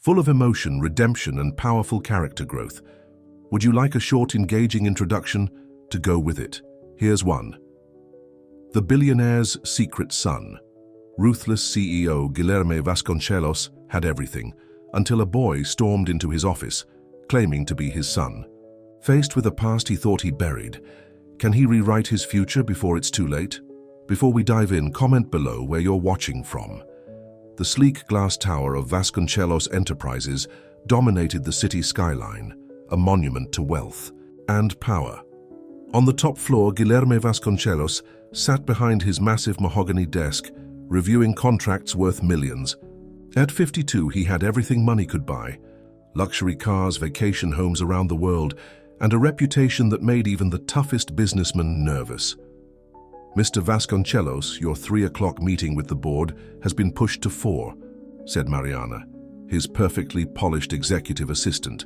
full of emotion, redemption, and powerful character growth. Would you like a short, engaging introduction to go with it? Here's one. The billionaire's secret son. Ruthless CEO Guilherme Vasconcelos had everything, until a boy stormed into his office, claiming to be his son. Faced with a past he thought he buried, can he rewrite his future before it's too late? Before we dive in, comment below where you're watching from. The sleek glass tower of Vasconcelos Enterprises dominated the city skyline, a monument to wealth and power. On the top floor, Guilherme Vasconcelos sat behind his massive mahogany desk, reviewing contracts worth millions. At 52, he had everything money could buy: luxury cars, vacation homes around the world, and a reputation that made even the toughest businessman nervous. "Mr. Vasconcelos, your 3 o'clock meeting with the board has been pushed to 4, said Mariana, his perfectly polished executive assistant,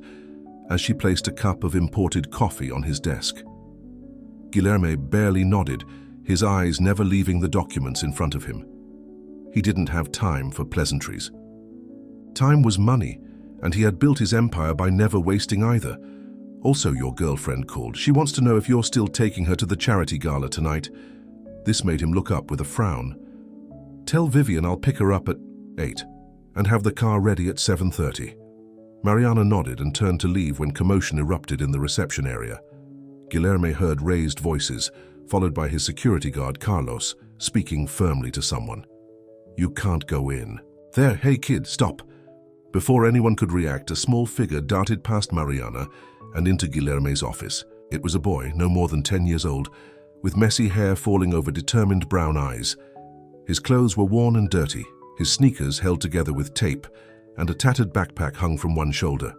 as she placed a cup of imported coffee on his desk. Guilherme barely nodded, his eyes never leaving the documents in front of him. He didn't have time for pleasantries. Time was money, and he had built his empire by never wasting either. "Also, your girlfriend called. She wants to know if you're still taking her to the charity gala tonight." This made him look up with a frown. "Tell Vivian I'll pick her up at 8 and have the car ready at 7:30. Mariana nodded and turned to leave when commotion erupted in the reception area. Guilherme heard raised voices, followed by his security guard Carlos, speaking firmly to someone. "You can't go in." "There, hey kid, stop." Before anyone could react, a small figure darted past Mariana and into Guilherme's office. It was a boy, no more than 10 years old, with messy hair falling over determined brown eyes. His clothes were worn and dirty, his sneakers held together with tape, and a tattered backpack hung from one shoulder.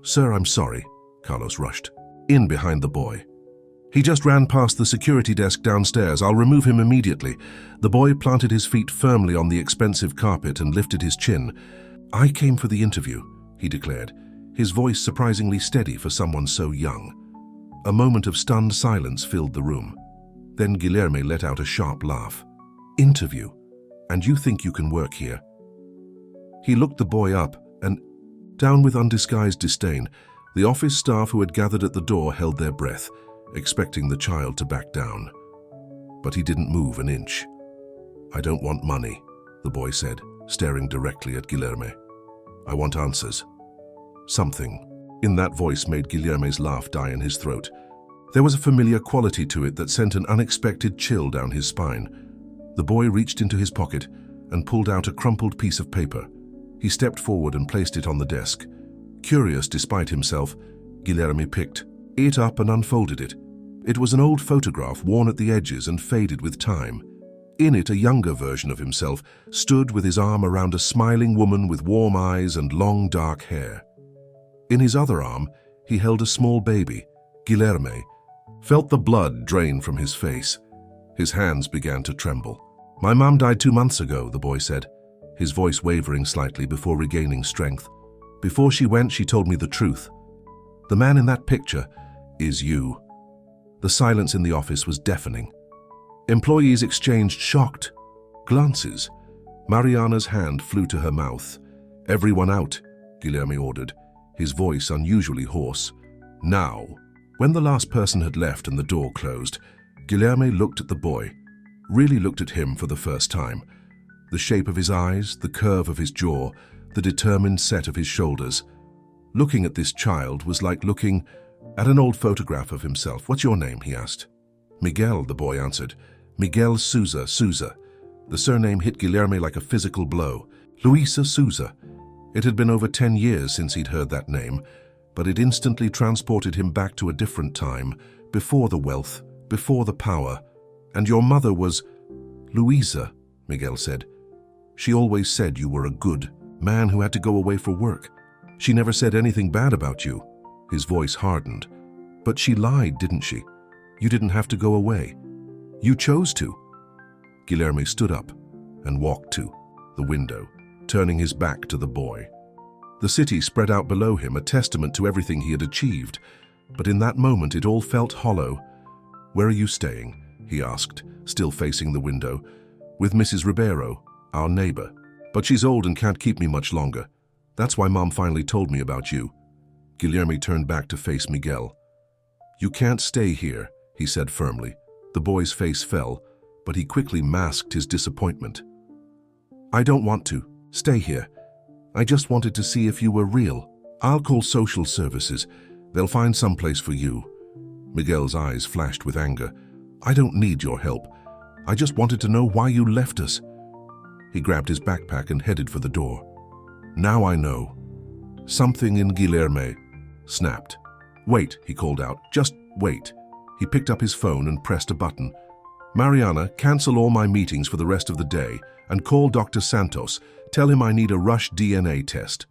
"Sir, I'm sorry," Carlos rushed in behind the boy. "He just ran past the security desk downstairs. I'll remove him immediately." The boy planted his feet firmly on the expensive carpet and lifted his chin. "I came for the interview," he declared, his voice surprisingly steady for someone so young. A moment of stunned silence filled the room. Then Guilherme let out a sharp laugh. "Interview? And you think you can work here?" He looked the boy up and down with undisguised disdain. The office staff who had gathered at the door held their breath, expecting the child to back down. But he didn't move an inch. "I don't want money," the boy said, staring directly at Guilherme. "I want answers." Something in that voice made Guilherme's laugh die in his throat. There was a familiar quality to it that sent an unexpected chill down his spine. The boy reached into his pocket and pulled out a crumpled piece of paper. He stepped forward and placed it on the desk. Curious despite himself, Guilherme picked it up and unfolded it. It was an old photograph, worn at the edges and faded with time. In it, a younger version of himself stood with his arm around a smiling woman with warm eyes and long dark hair. In his other arm, he held a small baby. Guilherme felt the blood drain from his face. His hands began to tremble. "My mom died 2 months ago," the boy said, his voice wavering slightly before regaining strength. "Before she went, she told me the truth. The man in that picture is you." The silence in the office was deafening. Employees exchanged shocked glances. Mariana's hand flew to her mouth. "Everyone out," Guilherme ordered, his voice unusually hoarse. "Now." When the last person had left and the door closed, Guilherme looked at the boy, really looked at him for the first time. The shape of his eyes, the curve of his jaw, the determined set of his shoulders. Looking at this child was like looking at an old photograph of himself. "What's your name?" he asked. "Miguel," the boy answered. "Miguel Souza." The surname hit Guilherme like a physical blow. Luisa Souza. It had been over 10 years since he'd heard that name, but it instantly transported him back to a different time, before the wealth, before the power. "And your mother was..." "Luisa," Miguel said. "She always said you were a good man who had to go away for work. She never said anything bad about you." His voice hardened. "But she lied, didn't she? You didn't have to go away. You chose to." Guilherme stood up and walked to the window, turning his back to the boy. The city spread out below him, a testament to everything he had achieved. But in that moment, it all felt hollow. "Where are you staying?" he asked, still facing the window. "With Mrs. Ribeiro, our neighbor. But she's old and can't keep me much longer." That's why Mom finally told me about you. Guilherme turned back to face Miguel. You can't stay here, he said firmly. The boy's face fell, but he quickly masked his disappointment. I don't want to. Stay here. I just wanted to see if you were real. I'll call social services. They'll find some place for you. Miguel's eyes flashed with anger. I don't need your help. I just wanted to know why you left us. He grabbed his backpack and headed for the door. Now I know. Something in Guilherme snapped. Wait, he called out. Just wait. He picked up his phone and pressed a button. Mariana, cancel all my meetings for the rest of the day and call Dr. Santos. Tell him I need a rush DNA test.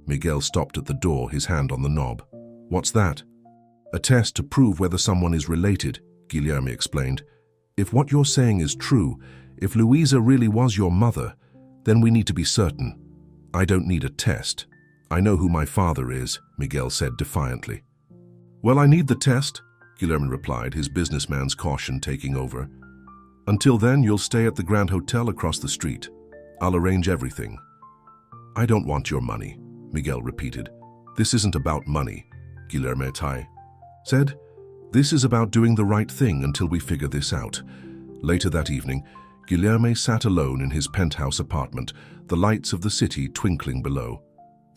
Miguel stopped at the door, his hand on the knob. What's that? A test to prove whether someone is related, Guilherme explained. If what you're saying is true, if Luisa really was your mother, then we need to be certain. I don't need a test. I know who my father is, Miguel said defiantly. Well, I need the test, Guilherme replied, his businessman's caution taking over. Until then, you'll stay at the Grand Hotel across the street. I'll arrange everything. I don't want your money, Miguel repeated. This isn't about money, Guilherme said. This is about doing the right thing until we figure this out. Later that evening, Guilherme sat alone in his penthouse apartment, the lights of the city twinkling below.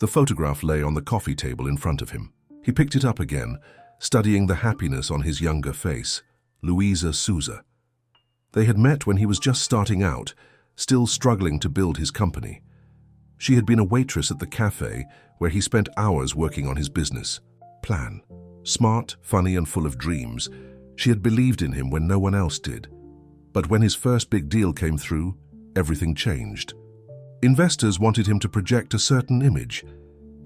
The photograph lay on the coffee table in front of him. He picked it up again, studying the happiness on his younger face, Luisa Souza. They had met when he was just starting out, still struggling to build his company. She had been a waitress at the cafe where he spent hours working on his business plan. Smart, funny, and full of dreams, she had believed in him when no one else did. But when his first big deal came through, everything changed. Investors wanted him to project a certain image.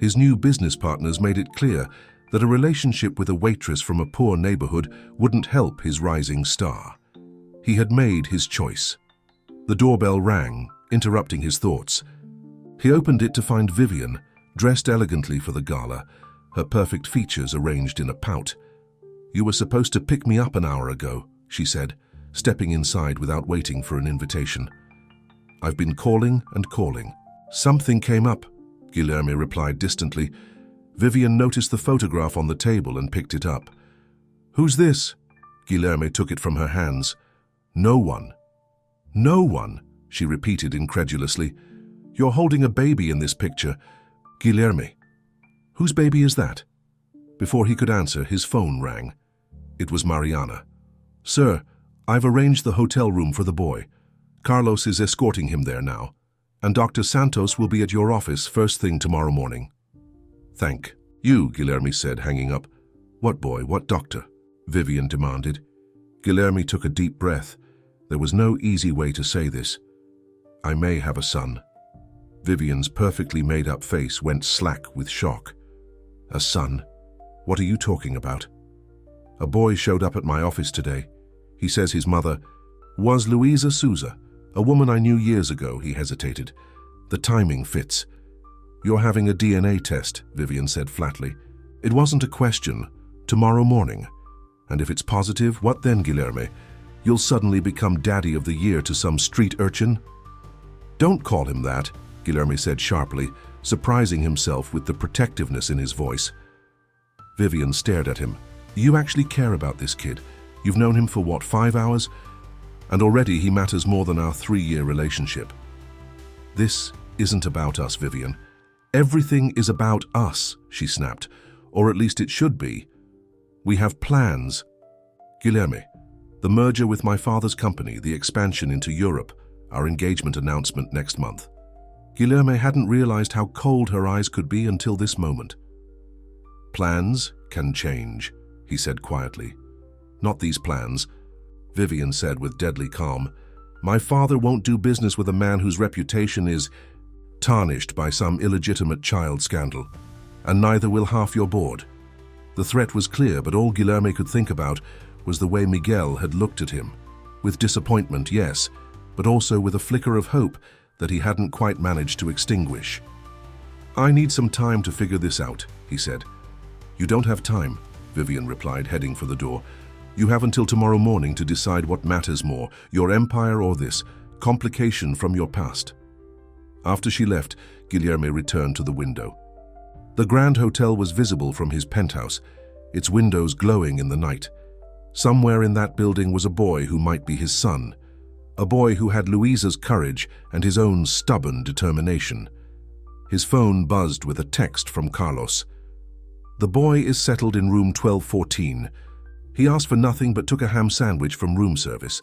His new business partners made it clear that a relationship with a waitress from a poor neighborhood wouldn't help his rising star. He had made his choice. The doorbell rang, interrupting his thoughts. He opened it to find Vivian, dressed elegantly for the gala, her perfect features arranged in a pout. You were supposed to pick me up an hour ago, she said, stepping inside without waiting for an invitation. I've been calling and calling. Something came up, Guilherme replied distantly. Vivian noticed the photograph on the table and picked it up. Who's this? Guilherme took it from her hands. No one. No one, she repeated incredulously. You're holding a baby in this picture. Guilherme. Whose baby is that? Before he could answer, his phone rang. It was Mariana. Sir, I've arranged the hotel room for the boy. Carlos is escorting him there now, and Dr. Santos will be at your office first thing tomorrow morning. Thank you, Guilherme said, hanging up. What boy, what doctor? Vivian demanded. Guilherme took a deep breath. There was no easy way to say this. I may have a son. Vivian's perfectly made-up face went slack with shock. A son? What are you talking about? A boy showed up at my office today. He says his mother was Luisa Souza, a woman I knew years ago, he hesitated. The timing fits. You're having a DNA test, Vivian said flatly. It wasn't a question. Tomorrow morning. And if it's positive, what then, Guilherme? You'll suddenly become daddy of the year to some street urchin? Don't call him that, Guilherme said sharply, surprising himself with the protectiveness in his voice. Vivian stared at him. You actually care about this kid? You've known him for what, 5 hours? And already he matters more than our 3-year relationship. This isn't about us, Vivian. Everything is about us, she snapped. Or at least it should be. We have plans. Guilherme, the merger with my father's company, the expansion into Europe, our engagement announcement next month. Guilherme hadn't realized how cold her eyes could be until this moment. Plans can change, he said quietly. Not these plans, Vivian said with deadly calm. My father won't do business with a man whose reputation is tarnished by some illegitimate child scandal, and neither will half your board. The threat was clear, but all Guilherme could think about was the way Miguel had looked at him. With disappointment, yes, but also with a flicker of hope that he hadn't quite managed to extinguish. I need some time to figure this out, he said. You don't have time, Vivian replied, heading for the door. You have until tomorrow morning to decide what matters more, your empire or this complication from your past. After she left, Guilherme returned to the window. The Grand Hotel was visible from his penthouse, its windows glowing in the night. Somewhere in that building was a boy who might be his son, a boy who had Luisa's courage and his own stubborn determination. His phone buzzed with a text from Carlos. "The boy is settled in room 1214. He asked for nothing but took a ham sandwich from room service."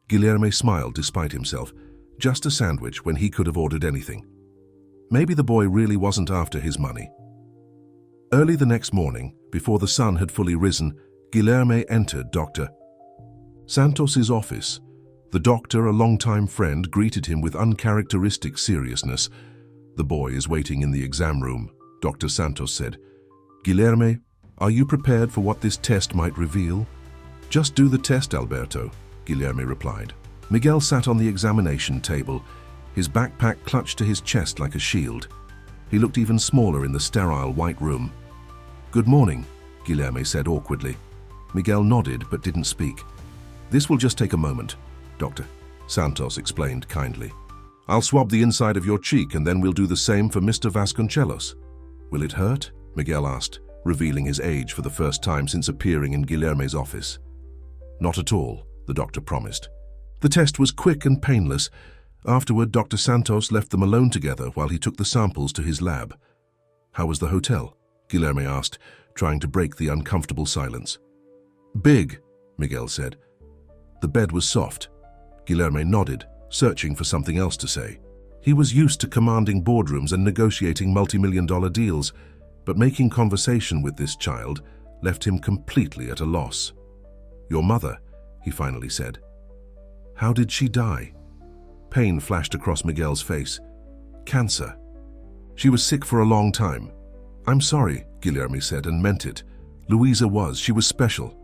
Guilherme smiled despite himself. Just a sandwich when he could have ordered anything. Maybe the boy really wasn't after his money. Early the next morning, before the sun had fully risen, Guilherme entered Dr. Santos's office. The doctor, a longtime friend, greeted him with uncharacteristic seriousness. "The boy is waiting in the exam room," Dr. Santos said. "Guilherme, are you prepared for what this test might reveal?" "Just do the test, Alberto," Guilherme replied. Miguel sat on the examination table, his backpack clutched to his chest like a shield. He looked even smaller in the sterile white room. "Good morning," Guilherme said awkwardly. Miguel nodded but didn't speak. "This will just take a moment," Dr. Santos explained kindly. "I'll swab the inside of your cheek and then we'll do the same for Mr. Vasconcelos." "Will it hurt?" Miguel asked, revealing his age for the first time since appearing in Guilherme's office. "Not at all," the doctor promised. The test was quick and painless. Afterward, Dr. Santos left them alone together while he took the samples to his lab. "How was the hotel?" Guilherme asked, trying to break the uncomfortable silence. "Big," Miguel said. The bed was soft. Guilherme nodded, searching for something else to say. He was used to commanding boardrooms and negotiating multi-million-dollar deals, but making conversation with this child left him completely at a loss. "Your mother," he finally said. "How did she die?" Pain flashed across Miguel's face. "Cancer. She was sick for a long time." "I'm sorry," Guilherme said, and meant it. "Luisa was. She was special.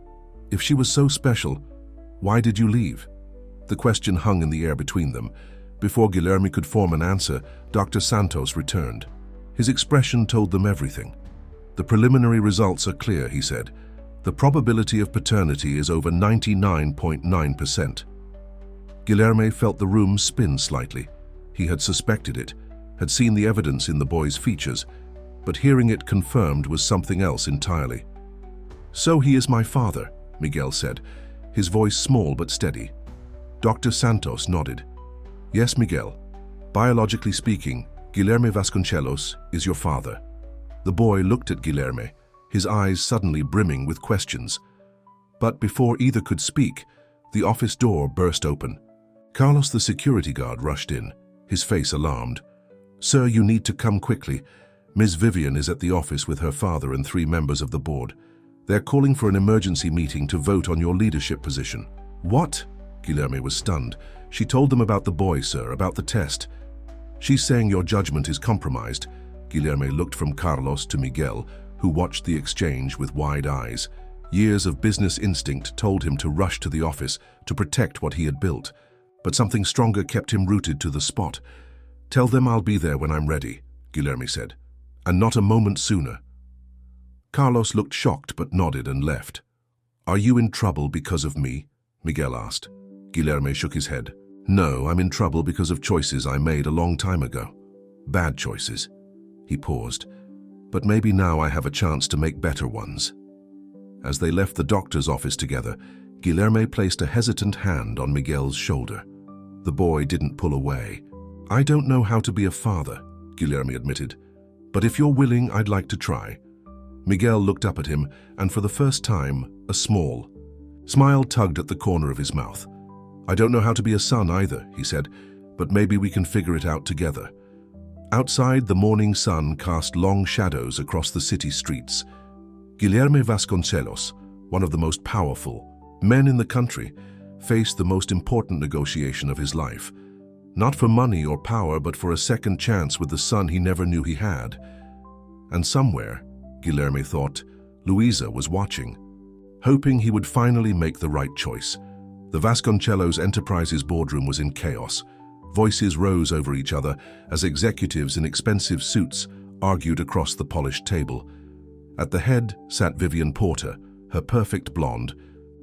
If she was so special, why did you leave?" The question hung in the air between them. Before Guilherme could form an answer, Dr. Santos returned. His expression told them everything. "The preliminary results are clear," he said. "The probability of paternity is over 99.9%. Guilherme felt the room spin slightly. He had suspected it, had seen the evidence in the boy's features, but hearing it confirmed was something else entirely. "So he is my father," Miguel said, his voice small but steady. Dr. Santos nodded. "Yes, Miguel. Biologically speaking, Guilherme Vasconcelos is your father." The boy looked at Guilherme, his eyes suddenly brimming with questions. But before either could speak, the office door burst open. Carlos, the security guard, rushed in, his face alarmed. "Sir, you need to come quickly. Ms. Vivian is at the office with her father and 3 members of the board. They're calling for an emergency meeting to vote on your leadership position." "What?" Guilherme was stunned. "She told them about the boy, sir, about the test." "She's saying your judgment is compromised." Guilherme looked from Carlos to Miguel, who watched the exchange with wide eyes. Years of business instinct told him to rush to the office to protect what he had built, but something stronger kept him rooted to the spot. "Tell them I'll be there when I'm ready," Guilherme said, "and not a moment sooner." Carlos looked shocked but nodded and left. "Are you in trouble because of me?" Miguel asked. Guilherme shook his head. "No, I'm in trouble because of choices I made a long time ago. Bad choices." He paused. "But maybe now I have a chance to make better ones." As they left the doctor's office together, Guilherme placed a hesitant hand on Miguel's shoulder. The boy didn't pull away. "I don't know how to be a father," Guilherme admitted, "but if you're willing, I'd like to try." Miguel looked up at him, and for the first time, a small smile tugged at the corner of his mouth. "I don't know how to be a son either," he said, "but maybe we can figure it out together." Outside, the morning sun cast long shadows across the city streets. Guilherme Vasconcelos, one of the most powerful men in the country, faced the most important negotiation of his life. Not for money or power, but for a second chance with the son he never knew he had. And somewhere, Guilherme thought, Luisa was watching, hoping he would finally make the right choice. The Vasconcelos Enterprises boardroom was in chaos. Voices rose over each other as executives in expensive suits argued across the polished table. At the head sat Vivian Porter, her perfect blonde,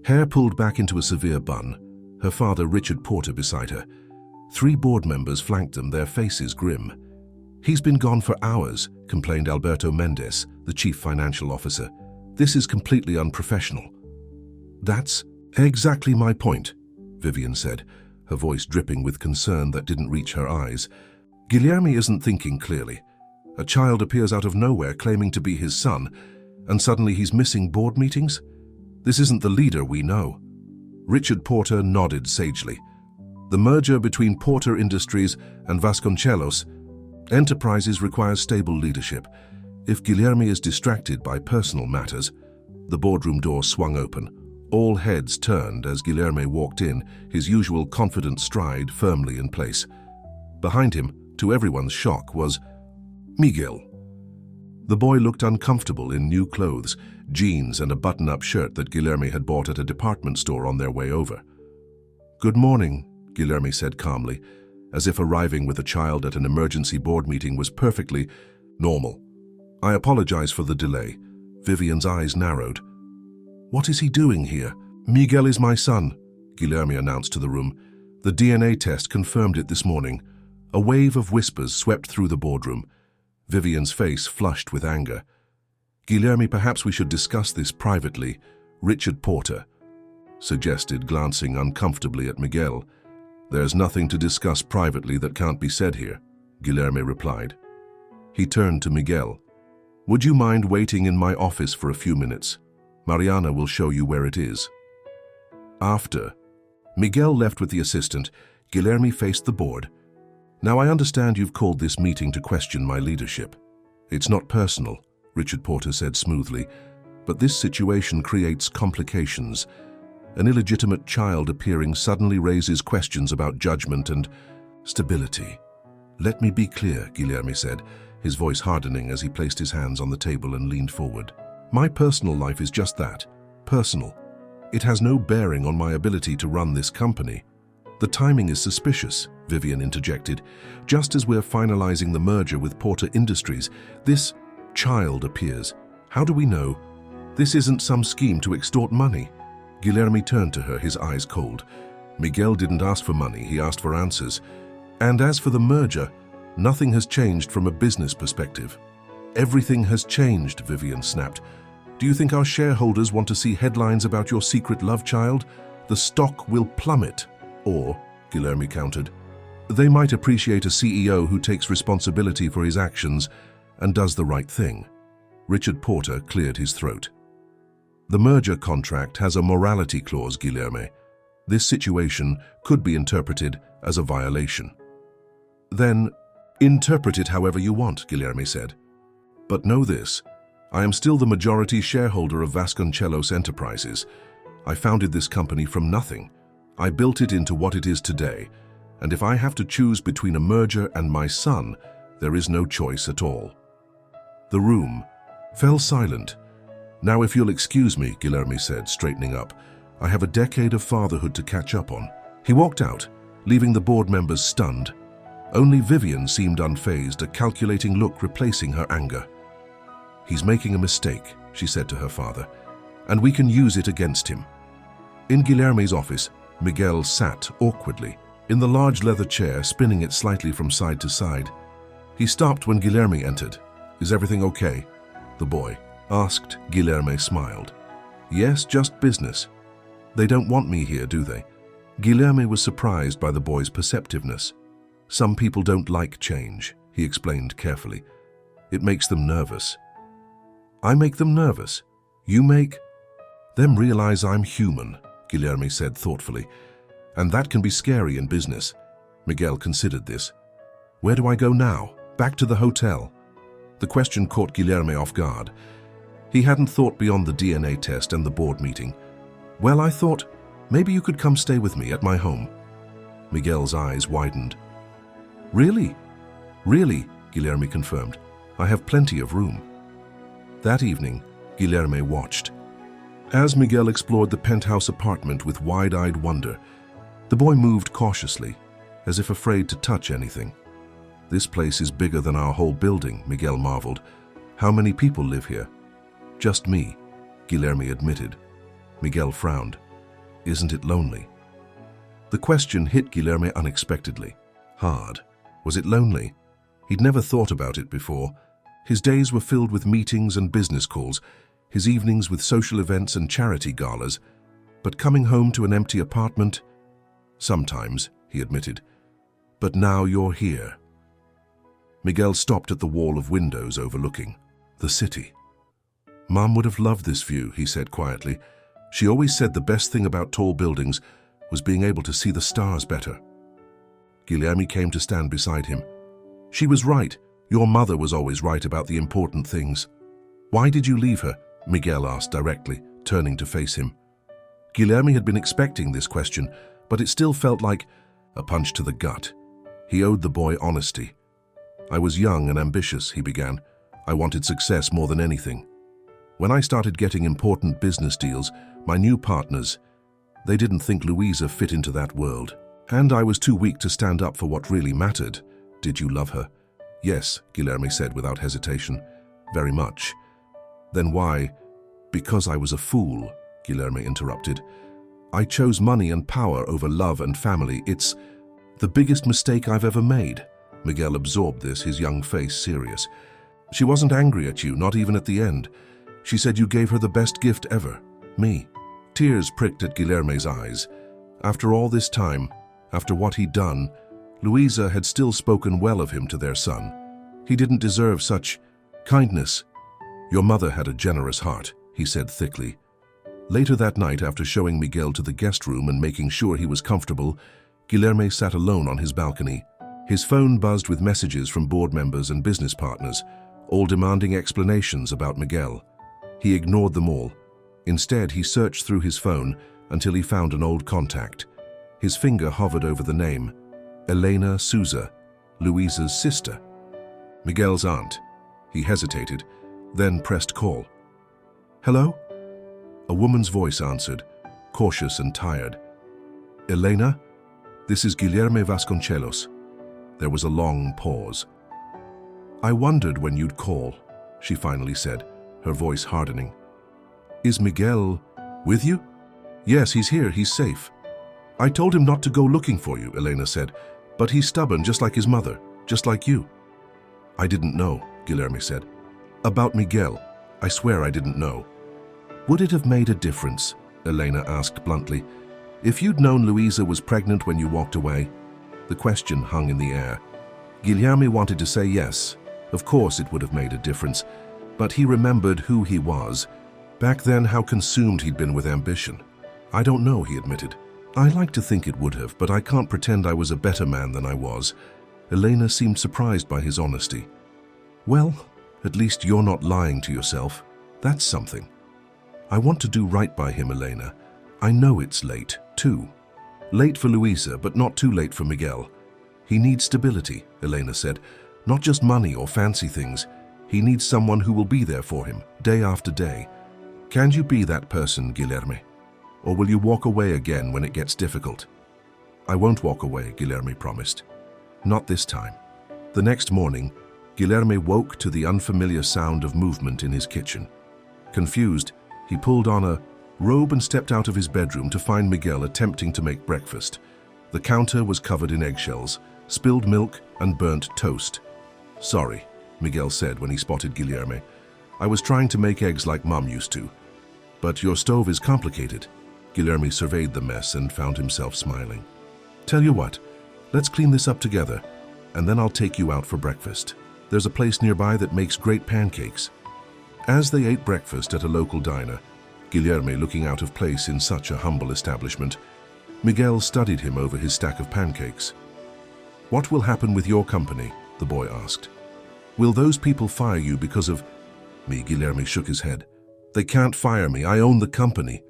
hair pulled back into a severe bun, her father Richard Porter beside her. 3 board members flanked them, their faces grim. "He's been gone for hours," complained Alberto Mendes, the chief financial officer. "This is completely unprofessional." "That's exactly my point," Vivian said, her voice dripping with concern that didn't reach her eyes. "Guilherme isn't thinking clearly. A child appears out of nowhere claiming to be his son, and suddenly he's missing board meetings? This isn't the leader we know." Richard Porter nodded sagely. "The merger between Porter Industries and Vasconcelos Enterprises requires stable leadership. If Guilherme is distracted by personal matters..." The boardroom door swung open. All heads turned as Guilherme walked in, his usual confident stride firmly in place. Behind him, to everyone's shock, was Miguel. The boy looked uncomfortable in new clothes, jeans and a button-up shirt that Guilherme had bought at a department store on their way over. "Good morning," Guilherme said calmly, as if arriving with a child at an emergency board meeting was perfectly normal. "I apologize for the delay." Vivian's eyes narrowed. "What is he doing here?" "Miguel is my son," Guilherme announced to the room. "The DNA test confirmed it this morning." A wave of whispers swept through the boardroom. Vivian's face flushed with anger. "Guilherme, perhaps we should discuss this privately," Richard Porter suggested, glancing uncomfortably at Miguel. "There's nothing to discuss privately that can't be said here," Guilherme replied. He turned to Miguel. "Would you mind waiting in my office for a few minutes? Mariana will show you where it is." After Miguel left with the assistant, Guilherme faced the board. "Now I understand you've called this meeting to question my leadership. It's not personal," Richard Porter said smoothly, "but this situation creates complications. An illegitimate child appearing suddenly raises questions about judgment and stability." "Let me be clear," Guilherme said, his voice hardening as he placed his hands on the table and leaned forward. "My personal life is just that, personal. It has no bearing on my ability to run this company." "The timing is suspicious," Vivian interjected. "Just as we're finalizing the merger with Porter Industries, this child appears. How do we know? This isn't some scheme to extort money." Guilherme turned to her, his eyes cold. "Miguel didn't ask for money, he asked for answers. And as for the merger, nothing has changed from a business perspective." "Everything has changed," Vivian snapped. "Do you think our shareholders want to see headlines about your secret love child? The stock will plummet." "Or," Guilherme countered, "they might appreciate a CEO who takes responsibility for his actions and does the right thing." Richard Porter cleared his throat. "The merger contract has a morality clause, Guilherme. This situation could be interpreted as a violation." "Then, interpret it however you want," Guilherme said. "But know this, I am still the majority shareholder of Vasconcelos Enterprises. I founded this company from nothing. I built it into what it is today, and if I have to choose between a merger and my son, there is no choice at all." The room fell silent. "Now, if you'll excuse me," Guilherme said, straightening up, "I have a decade of fatherhood to catch up on." He walked out, leaving the board members stunned. Only Vivian seemed unfazed, a calculating look replacing her anger. "He's making a mistake," she said to her father, "and we can use it against him." In Guilherme's office, Miguel sat awkwardly, in the large leather chair, spinning it slightly from side to side. He stopped when Guilherme entered. "Is everything okay?" the boy asked. Guilherme smiled. "Yes, just business." "They don't want me here, do they?" Guilherme was surprised by the boy's perceptiveness. "Some people don't like change," he explained carefully. "It makes them nervous." "I make them nervous? You make them realize I'm human," Guilherme said thoughtfully. "And that can be scary in business." Miguel considered this. "Where do I go now? Back to the hotel?" The question caught Guilherme off guard. He hadn't thought beyond the DNA test and the board meeting. "Well, I thought, maybe you could come stay with me at my home." Miguel's eyes widened. "Really?" "Really," Guilherme confirmed. "I have plenty of room." That evening, Guilherme watched. As Miguel explored the penthouse apartment with wide-eyed wonder, the boy moved cautiously, as if afraid to touch anything. "This place is bigger than our whole building," Miguel marveled. "How many people live here?" "Just me," Guilherme admitted. Miguel frowned. "Isn't it lonely?" The question hit Guilherme unexpectedly. Hard. Was it lonely? He'd never thought about it before. His days were filled with meetings and business calls, his evenings with social events and charity galas. But coming home to an empty apartment? Sometimes, he admitted. But now you're here. Miguel stopped at the wall of windows overlooking the city. Mom would have loved this view, he said quietly. She always said the best thing about tall buildings was being able to see the stars better. Guilherme came to stand beside him. She was right. Your mother was always right about the important things. Why did you leave her? Miguel asked directly, turning to face him. Guilherme had been expecting this question, but it still felt like a punch to the gut. He owed the boy honesty. I was young and ambitious, he began. I wanted success more than anything. When I started getting important business deals, my new partners, they didn't think Louisa fit into that world. And I was too weak to stand up for what really mattered. Did you love her? Yes, Guilherme said without hesitation. Very much. Then why? Because I was a fool, Guilherme interrupted. I chose money and power over love and family. It's the biggest mistake I've ever made. Miguel absorbed this, his young face serious. She wasn't angry at you, not even at the end. She said you gave her the best gift ever, me. Tears pricked at Guilherme's eyes. After all this time, after what he'd done, Louisa had still spoken well of him to their son. He didn't deserve such kindness. Your mother had a generous heart, he said thickly. Later that night, after showing Miguel to the guest room and making sure he was comfortable, Guilherme sat alone on his balcony. His phone buzzed with messages from board members and business partners, all demanding explanations about Miguel. He ignored them all. Instead, he searched through his phone until he found an old contact. His finger hovered over the name, Elena Souza, Louisa's sister. Miguel's aunt. He hesitated, then pressed call. Hello? A woman's voice answered, cautious and tired. Elena? This is Guilherme Vasconcelos. There was a long pause. I wondered when you'd call, she finally said, her voice hardening. Is Miguel with you? Yes, he's here, he's safe. I told him not to go looking for you, Elena said, but he's stubborn just like his mother, just like you. I didn't know, Guilherme said. About Miguel, I swear I didn't know. Would it have made a difference, Elena asked bluntly, if you'd known Louisa was pregnant when you walked away? The question hung in the air. Guilherme wanted to say yes. Of course it would have made a difference, but he remembered who he was. Back then, how consumed he'd been with ambition. I don't know, he admitted. I like to think it would have, but I can't pretend I was a better man than I was. Elena seemed surprised by his honesty. Well, at least you're not lying to yourself. That's something. I want to do right by him, Elena. I know it's late, too. Late for Louisa, but not too late for Miguel. He needs stability, Elena said. Not just money or fancy things. He needs someone who will be there for him, day after day. Can you be that person, Guilherme? Or will you walk away again when it gets difficult? I won't walk away, Guilherme promised. Not this time. The next morning, Guilherme woke to the unfamiliar sound of movement in his kitchen. Confused, he pulled on a robe and stepped out of his bedroom to find Miguel attempting to make breakfast. The counter was covered in eggshells, spilled milk, and burnt toast. Sorry, Miguel said when he spotted Guilherme. I was trying to make eggs like Mom used to. But your stove is complicated. Guilherme surveyed the mess and found himself smiling. Tell you what, let's clean this up together, and then I'll take you out for breakfast. There's a place nearby that makes great pancakes. As they ate breakfast at a local diner, Guilherme looking out of place in such a humble establishment, Miguel studied him over his stack of pancakes. What will happen with your company? The boy asked. Will those people fire you because of me? Guilherme shook his head. They can't fire me, I own the company.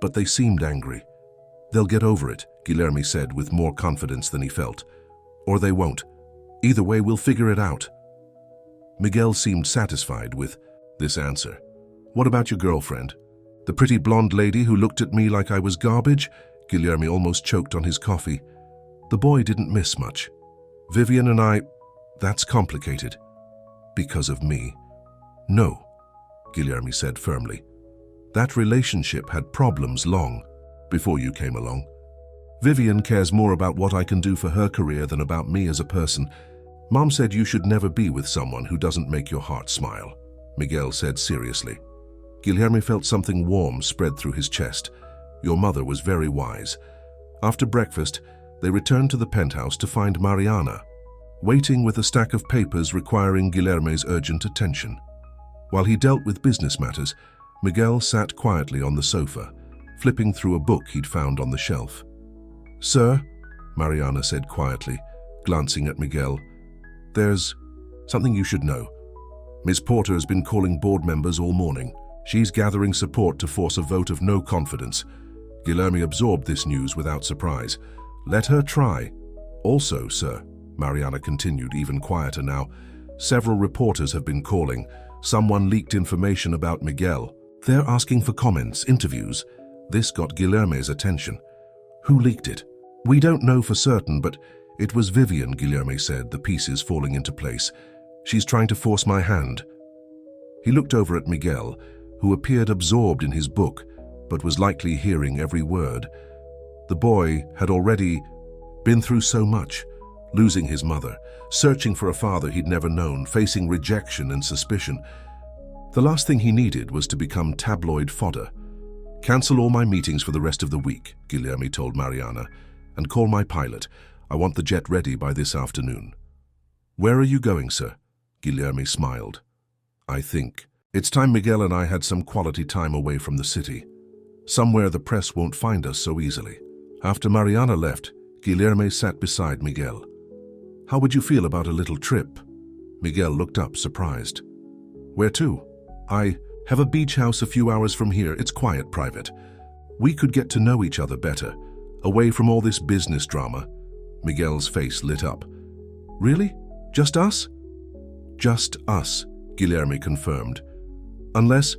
But they seemed angry. They'll get over it, Guilherme said with more confidence than he felt. Or they won't. Either way, we'll figure it out. Miguel seemed satisfied with this answer. What about your girlfriend? The pretty blonde lady who looked at me like I was garbage? Guilherme almost choked on his coffee. The boy didn't miss much. Vivian and I, that's complicated. Because of me. No, Guilherme said firmly. That relationship had problems long before you came along. Vivian cares more about what I can do for her career than about me as a person. Mom said you should never be with someone who doesn't make your heart smile, Miguel said seriously. Guilherme felt something warm spread through his chest. Your mother was very wise. After breakfast, they returned to the penthouse to find Mariana, waiting with a stack of papers requiring Guilherme's urgent attention. While he dealt with business matters, Miguel sat quietly on the sofa, flipping through a book he'd found on the shelf. "Sir," Mariana said quietly, glancing at Miguel, "there's something you should know. Miss Porter has been calling board members all morning. She's gathering support to force a vote of no confidence." Guilherme absorbed this news without surprise. "Let her try. Also, sir," Mariana continued, even quieter now, "several reporters have been calling. Someone leaked information about Miguel. They're asking for comments, interviews." This got Guilherme's attention. "Who leaked it?" "We don't know for certain, but it was Vivian," Guilherme said, the pieces falling into place. "She's trying to force my hand." He looked over at Miguel, who appeared absorbed in his book, but was likely hearing every word. The boy had already been through so much, losing his mother, searching for a father he'd never known, facing rejection and suspicion. The last thing he needed was to become tabloid fodder. "Cancel all my meetings for the rest of the week," Guilherme told Mariana, "and call my pilot. I want the jet ready by this afternoon." "Where are you going, sir?" Guilherme smiled. "I think it's time Miguel and I had some quality time away from the city. Somewhere the press won't find us so easily." After Mariana left, Guilherme sat beside Miguel. "How would you feel about a little trip?" Miguel looked up, surprised. "Where to?" "I have a beach house a few hours from here. It's quiet, private. We could get to know each other better, away from all this business drama." Miguel's face lit up. "Really? Just us?" "Just us," Guilherme confirmed. "Unless,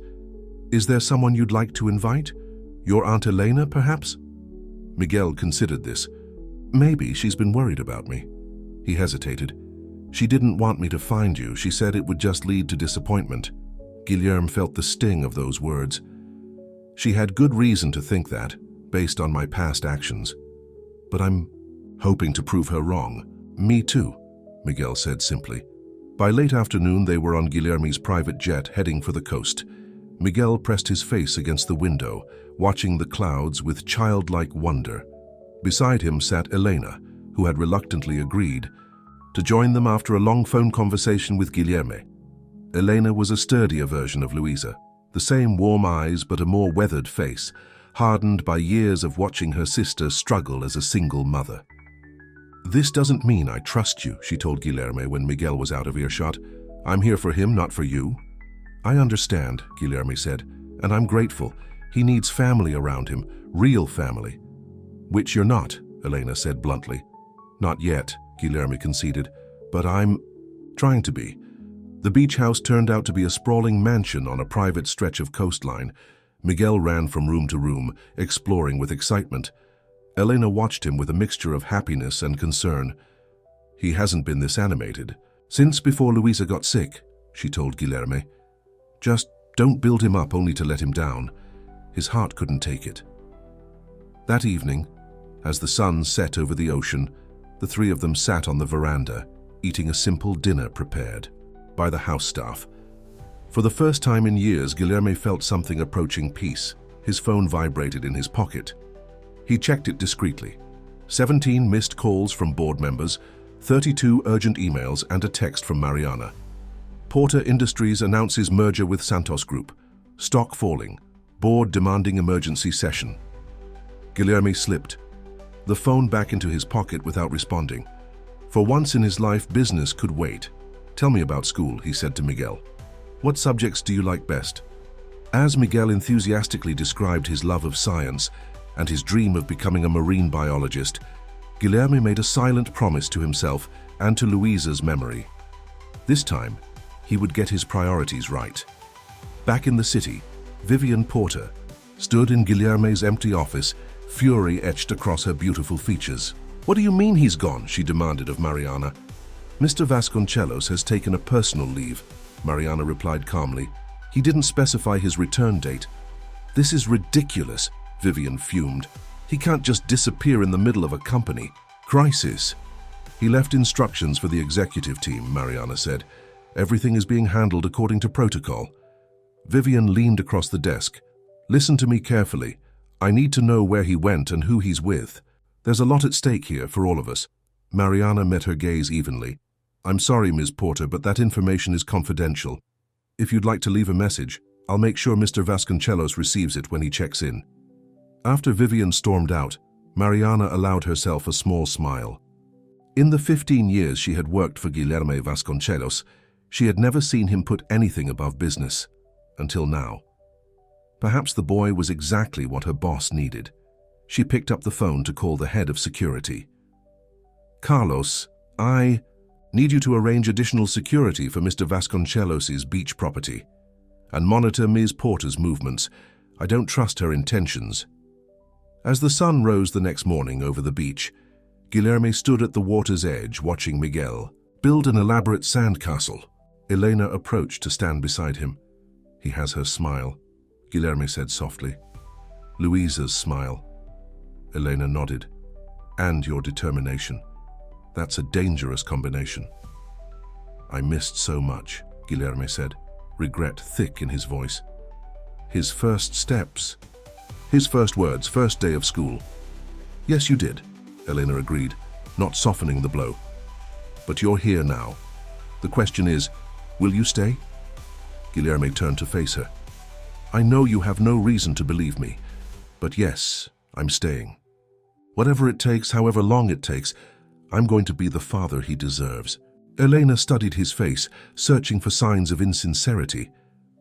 is there someone you'd like to invite? Your Aunt Elena, perhaps?" Miguel considered this. "Maybe she's been worried about me." He hesitated. "She didn't want me to find you. She said it would just lead to disappointment." Guilherme felt the sting of those words. "She had good reason to think that, based on my past actions. But I'm hoping to prove her wrong." "Me too," Miguel said simply. By late afternoon, they were on Guilherme's private jet heading for the coast. Miguel pressed his face against the window, watching the clouds with childlike wonder. Beside him sat Elena, who had reluctantly agreed to join them after a long phone conversation with Guilherme. Elena was a sturdier version of Luisa, the same warm eyes but a more weathered face, hardened by years of watching her sister struggle as a single mother. "This doesn't mean I trust you," she told Guilherme when Miguel was out of earshot. "I'm here for him, not for you." "I understand," Guilherme said, "and I'm grateful. He needs family around him, real family." "Which you're not," Elena said bluntly. "Not yet," Guilherme conceded, "but I'm trying to be." The beach house turned out to be a sprawling mansion on a private stretch of coastline. Miguel ran from room to room, exploring with excitement. Elena watched him with a mixture of happiness and concern. "He hasn't been this animated since before Luisa got sick," she told Guilherme. "Just don't build him up only to let him down. His heart couldn't take it." That evening, as the sun set over the ocean, the three of them sat on the veranda, eating a simple dinner prepared by the house staff. For the first time in years, Guilherme felt something approaching peace. His phone vibrated in his pocket. He checked it discreetly. 17 missed calls from board members, 32 urgent emails, and a text from Mariana. Porter Industries announces merger with Santos Group. Stock falling. Board demanding emergency session. Guilherme slipped the phone back into his pocket without responding. For once in his life, business could wait. "Tell me about school," he said to Miguel. "What subjects do you like best?" As Miguel enthusiastically described his love of science and his dream of becoming a marine biologist, Guilherme made a silent promise to himself and to Luisa's memory. This time, he would get his priorities right. Back in the city, Vivian Porter stood in Guilherme's empty office, fury etched across her beautiful features. "What do you mean he's gone?" she demanded of Mariana. "Mr. Vasconcelos has taken a personal leave," Mariana replied calmly. "He didn't specify his return date." "This is ridiculous," Vivian fumed. He can't just disappear in the middle of a company crisis. He left instructions for the executive team, Mariana said. Everything is being handled according to protocol. Vivian leaned across the desk. Listen to me carefully. I need to know where he went and who he's with. There's a lot at stake here for all of us. Mariana met her gaze evenly. I'm sorry, Ms. Porter, but that information is confidential. If you'd like to leave a message, I'll make sure Mr. Vasconcelos receives it when he checks in. After Vivian stormed out, Mariana allowed herself a small smile. In the 15 years she had worked for Guilherme Vasconcelos, she had never seen him put anything above business, until now. Perhaps the boy was exactly what her boss needed. She picked up the phone to call the head of security. Carlos, I need you to arrange additional security for Mr. Vasconcelos' beach property and monitor Ms. Porter's movements. I don't trust her intentions. As the sun rose the next morning over the beach, Guilherme stood at the water's edge watching Miguel build an elaborate sandcastle. Elena approached to stand beside him. He has her smile, Guilherme said softly. Luisa's smile. Elena nodded. And your determination. That's a dangerous combination. I missed so much, Guilherme said, regret thick in his voice. His first steps. His first words, first day of school. Yes, you did, Elena agreed, not softening the blow. But you're here now. The question is, will you stay? Guilherme turned to face her. I know you have no reason to believe me, but yes, I'm staying. Whatever it takes, however long it takes, I'm going to be the father he deserves. Elena studied his face, searching for signs of insincerity.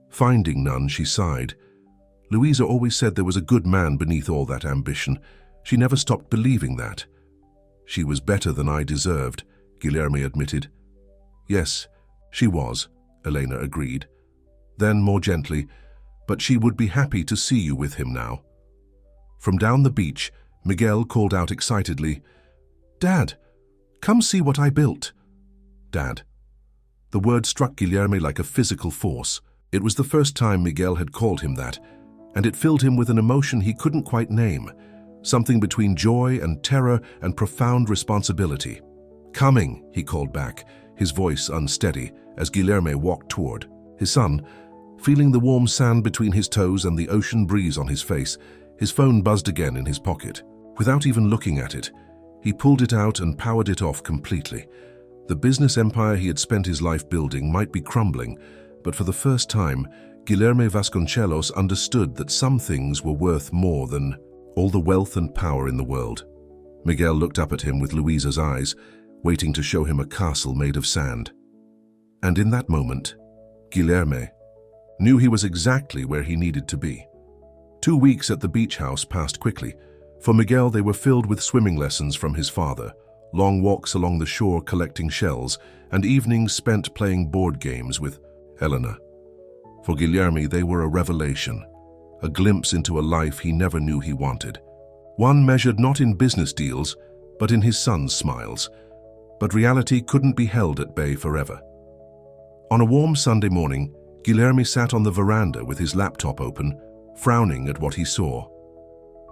Finding none, she sighed. Luisa always said there was a good man beneath all that ambition. She never stopped believing that. She was better than I deserved, Guilherme admitted. Yes, she was, Elena agreed. Then, more gently, but she would be happy to see you with him now. From down the beach, Miguel called out excitedly, Dad, come see what I built. Dad. The word struck Guilherme like a physical force. It was the first time Miguel had called him that, and it filled him with an emotion he couldn't quite name, something between joy and terror and profound responsibility. Coming, he called back, his voice unsteady, as Guilherme walked toward. His son, feeling the warm sand between his toes and the ocean breeze on his face, his phone buzzed again in his pocket. Without even looking at it, he pulled it out and powered it off completely. The business empire he had spent his life building might be crumbling, but for the first time, Guilherme Vasconcelos understood that some things were worth more than all the wealth and power in the world. Miguel looked up at him with Luisa's eyes, waiting to show him a castle made of sand. And in that moment, Guilherme knew he was exactly where he needed to be. 2 weeks at the beach house passed quickly. For Miguel, they were filled with swimming lessons from his father, long walks along the shore collecting shells, and evenings spent playing board games with Elena. For Guilherme, they were a revelation, a glimpse into a life he never knew he wanted. One measured not in business deals, but in his son's smiles. But reality couldn't be held at bay forever. On a warm Sunday morning, Guilherme sat on the veranda with his laptop open, frowning at what he saw.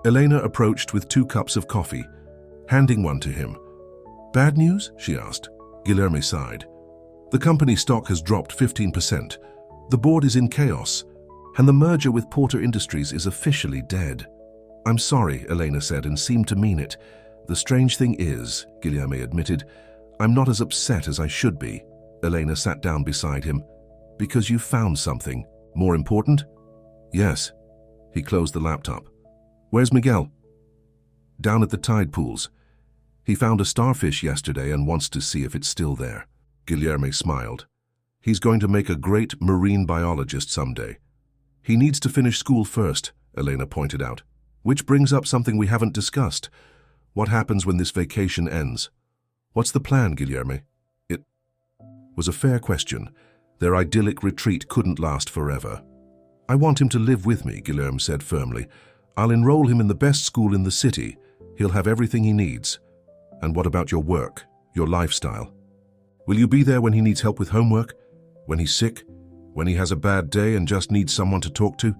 Elena approached with 2 cups of coffee, handing one to him. Bad news? She asked. Guilherme sighed. The company stock has dropped 15%. The board is in chaos, and the merger with Porter Industries is officially dead. I'm sorry, Elena said, and seemed to mean it. The strange thing is, Guilherme admitted, I'm not as upset as I should be. Elena sat down beside him. Because you found something more important? Yes. He closed the laptop. Where's Miguel? Down at the tide pools. He found a starfish yesterday and wants to see if it's still there. Guilherme smiled. He's going to make a great marine biologist someday. He needs to finish school first, Elena pointed out. Which brings up something we haven't discussed. What happens when this vacation ends? What's the plan, Guilherme? It was a fair question. Their idyllic retreat couldn't last forever. I want him to live with me, Guilherme said firmly. I'll enroll him in the best school in the city. He'll have everything he needs. And what about your work, your lifestyle? Will you be there when he needs help with homework? When he's sick? When he has a bad day and just needs someone to talk to?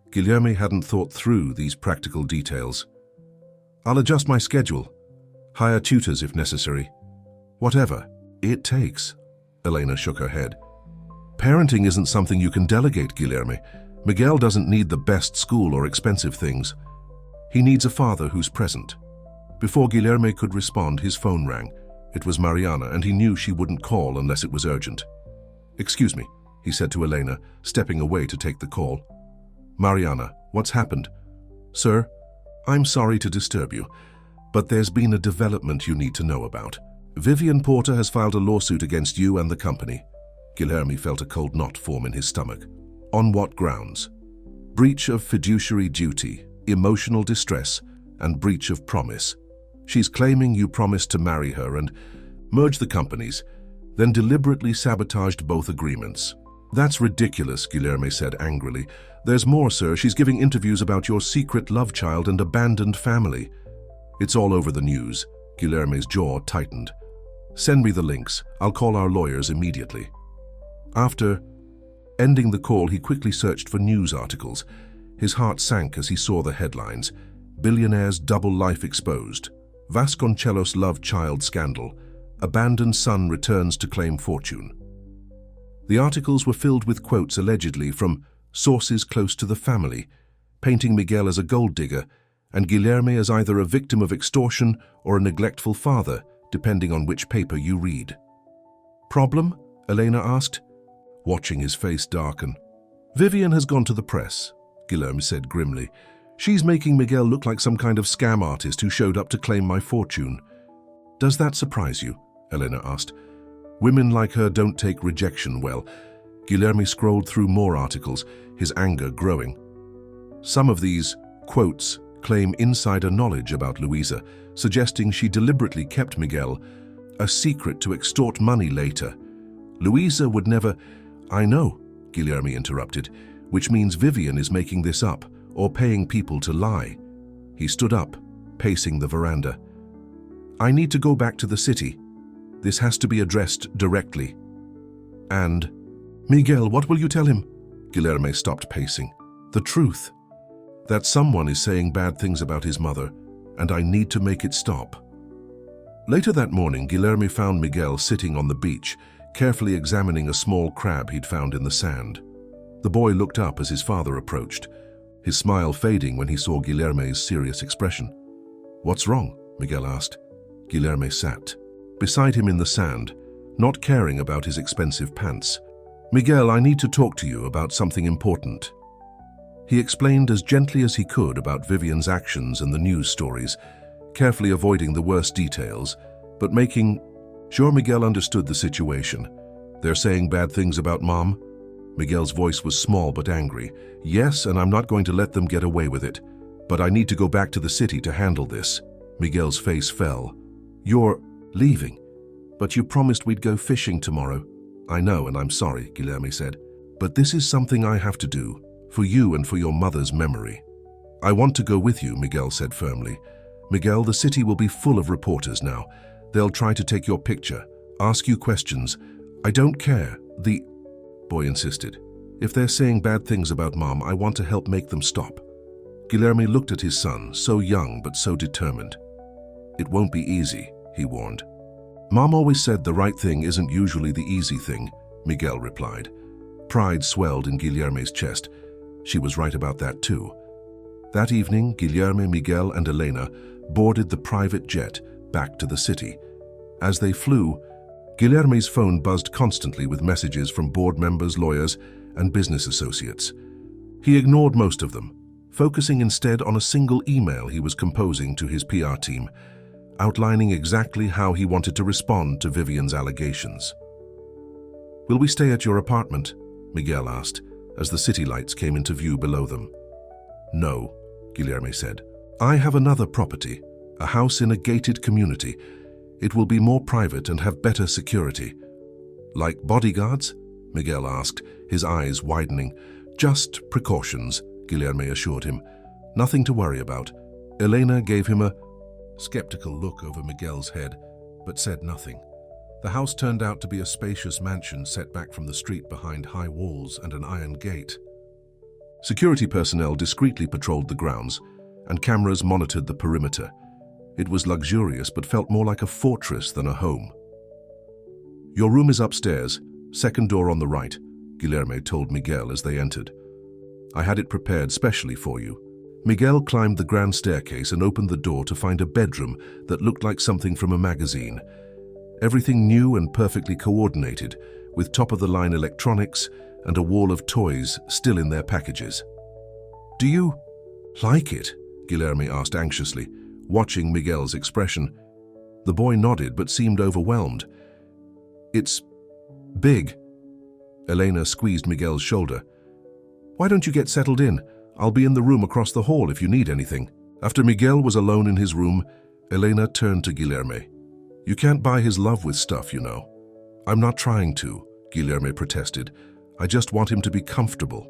Guilherme hadn't thought through these practical details. I'll adjust my schedule. Hire tutors if necessary. Whatever it takes. Elena shook her head. Parenting isn't something you can delegate, Guilherme. Miguel doesn't need the best school or expensive things. He needs a father who's present. Before Guilherme could respond, his phone rang. It was Mariana, and he knew she wouldn't call unless it was urgent. "Excuse me," he said to Elena, stepping away to take the call. "Mariana, what's happened?" "Sir, I'm sorry to disturb you, but there's been a development you need to know about. Vivian Porter has filed a lawsuit against you and the company." Guilherme felt a cold knot form in his stomach. "On what grounds?" "Breach of fiduciary duty, emotional distress, and breach of promise. She's claiming you promised to marry her and merge the companies, then deliberately sabotaged both agreements." "That's ridiculous," Guilherme said angrily. "There's more, sir. She's giving interviews about your secret love child and abandoned family." "It's all over the news." Guilherme's jaw tightened. "Send me the links. I'll call our lawyers immediately." After ending the call, he quickly searched for news articles. His heart sank as he saw the headlines. "Billionaire's double life exposed. Vasconcelos love child scandal. Abandoned son returns to claim fortune." The articles were filled with quotes allegedly from sources close to the family, painting Miguel as a gold digger and Guilherme as either a victim of extortion or a neglectful father, depending on which paper you read. "Problem?" Elena asked, watching his face darken. "Vivian has gone to the press," Guilherme said grimly. "She's making Miguel look like some kind of scam artist who showed up to claim my fortune." "Does that surprise you?" Elena asked. "Women like her don't take rejection well." Guilherme scrolled through more articles, his anger growing. Some of these quotes claim insider knowledge about Luisa, suggesting she deliberately kept Miguel a secret to extort money later. "Luisa would never—" "I know," Guilherme interrupted, "which means Vivian is making this up or paying people to lie." He stood up, pacing the veranda. "I need to go back to the city. This has to be addressed directly." "And—" "Miguel, what will you tell him?" Guilherme stopped pacing. "The truth. That someone is saying bad things about his mother, and I need to make it stop." Later that morning, Guilherme found Miguel sitting on the beach, carefully examining a small crab he'd found in the sand. The boy looked up as his father approached, his smile fading when he saw Guilherme's serious expression. "What's wrong?" Miguel asked. Guilherme sat beside him in the sand, not caring about his expensive pants. "Miguel, I need to talk to you about something important." He explained as gently as he could about Vivian's actions and the news stories, carefully avoiding the worst details, but making sure Miguel understood the situation. "They're saying bad things about Mom?" Miguel's voice was small but angry. "Yes, and I'm not going to let them get away with it. But I need to go back to the city to handle this." Miguel's face fell. "You're leaving? But you promised we'd go fishing tomorrow." "I know, and I'm sorry," Guilherme said. "But this is something I have to do, for you and for your mother's memory." "I want to go with you," Miguel said firmly. "Miguel, the city will be full of reporters now. They'll try to take your picture, ask you questions. I don't care." The boy insisted. "If they're saying bad things about Mom, I want to help make them stop." Guilherme looked at his son, so young but so determined. "It won't be easy," he warned. "Mom always said the right thing isn't usually the easy thing," Miguel replied. Pride swelled in Guilherme's chest. She was right about that too. That evening, Guilherme, Miguel, and Elena boarded the private jet back to the city. As they flew, Guilherme's phone buzzed constantly with messages from board members, lawyers, and business associates. He ignored most of them, focusing instead on a single email he was composing to his PR team, outlining exactly how he wanted to respond to Vivian's allegations. "Will we stay at your apartment?" Miguel asked, as the city lights came into view below them. "No," Guilherme said. "I have another property, a house in a gated community. It will be more private and have better security." "Like bodyguards?" Miguel asked, his eyes widening. "Just precautions," Guilherme assured him. "Nothing to worry about." Elena gave him a skeptical look over Miguel's head, but said nothing. The house turned out to be a spacious mansion set back from the street behind high walls and an iron gate. Security personnel discreetly patrolled the grounds, and cameras monitored the perimeter. It was luxurious but felt more like a fortress than a home. "Your room is upstairs, second door on the right," Guilherme told Miguel as they entered. "I had it prepared specially for you." Miguel climbed the grand staircase and opened the door to find a bedroom that looked like something from a magazine. Everything new and perfectly coordinated, with top-of-the-line electronics and a wall of toys still in their packages. "Do you like it?" Guilherme asked anxiously, watching Miguel's expression. The boy nodded but seemed overwhelmed. "It's big." Elena squeezed Miguel's shoulder. "Why don't you get settled in? I'll be in the room across the hall if you need anything." After Miguel was alone in his room, Elena turned to Guilherme. "You can't buy his love with stuff, you know." "I'm not trying to," Guilherme protested. "I just want him to be comfortable."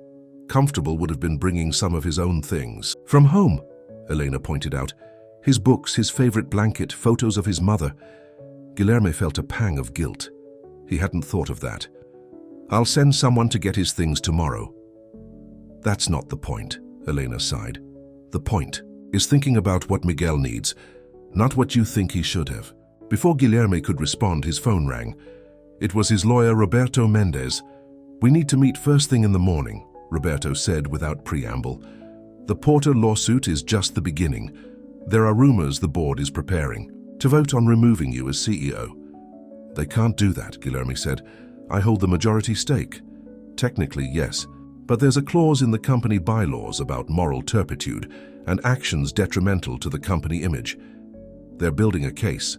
Comfortable would have been bringing some of his own things. "From home," Elena pointed out. "His books, his favorite blanket, photos of his mother." Guilherme felt a pang of guilt. He hadn't thought of that. "I'll send someone to get his things tomorrow." "That's not the point," Elena sighed. "The point is thinking about what Miguel needs, not what you think he should have." Before Guilherme could respond, his phone rang. It was his lawyer, Roberto Mendes. "We need to meet first thing in the morning," Roberto said without preamble. "The Porter lawsuit is just the beginning. There are rumors the board is preparing to vote on removing you as CEO." "They can't do that," Guilherme said. "I hold the majority stake." "Technically, yes, but there's a clause in the company bylaws about moral turpitude and actions detrimental to the company image. They're building a case."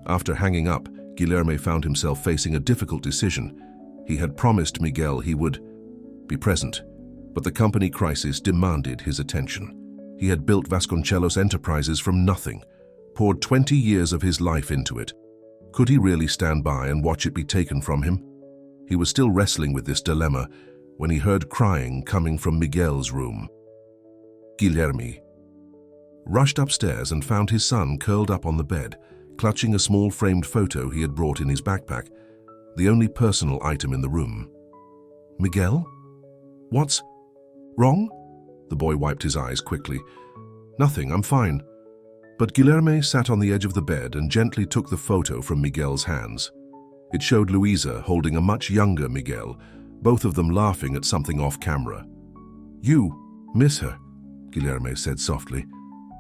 After hanging up, Guilherme found himself facing a difficult decision. He had promised Miguel he would be present, but the company crisis demanded his attention. He had built Vasconcelos Enterprises from nothing, poured 20 years of his life into it. Could he really stand by and watch it be taken from him? He was still wrestling with this dilemma when he heard crying coming from Miguel's room. Guilherme rushed upstairs and found his son curled up on the bed, clutching a small framed photo he had brought in his backpack, the only personal item in the room. "Miguel? What's wrong?" The boy wiped his eyes quickly. "Nothing, I'm fine." But Guilherme sat on the edge of the bed and gently took the photo from Miguel's hands. It showed Luisa holding a much younger Miguel, both of them laughing at something off camera. "You miss her," Guilherme said softly.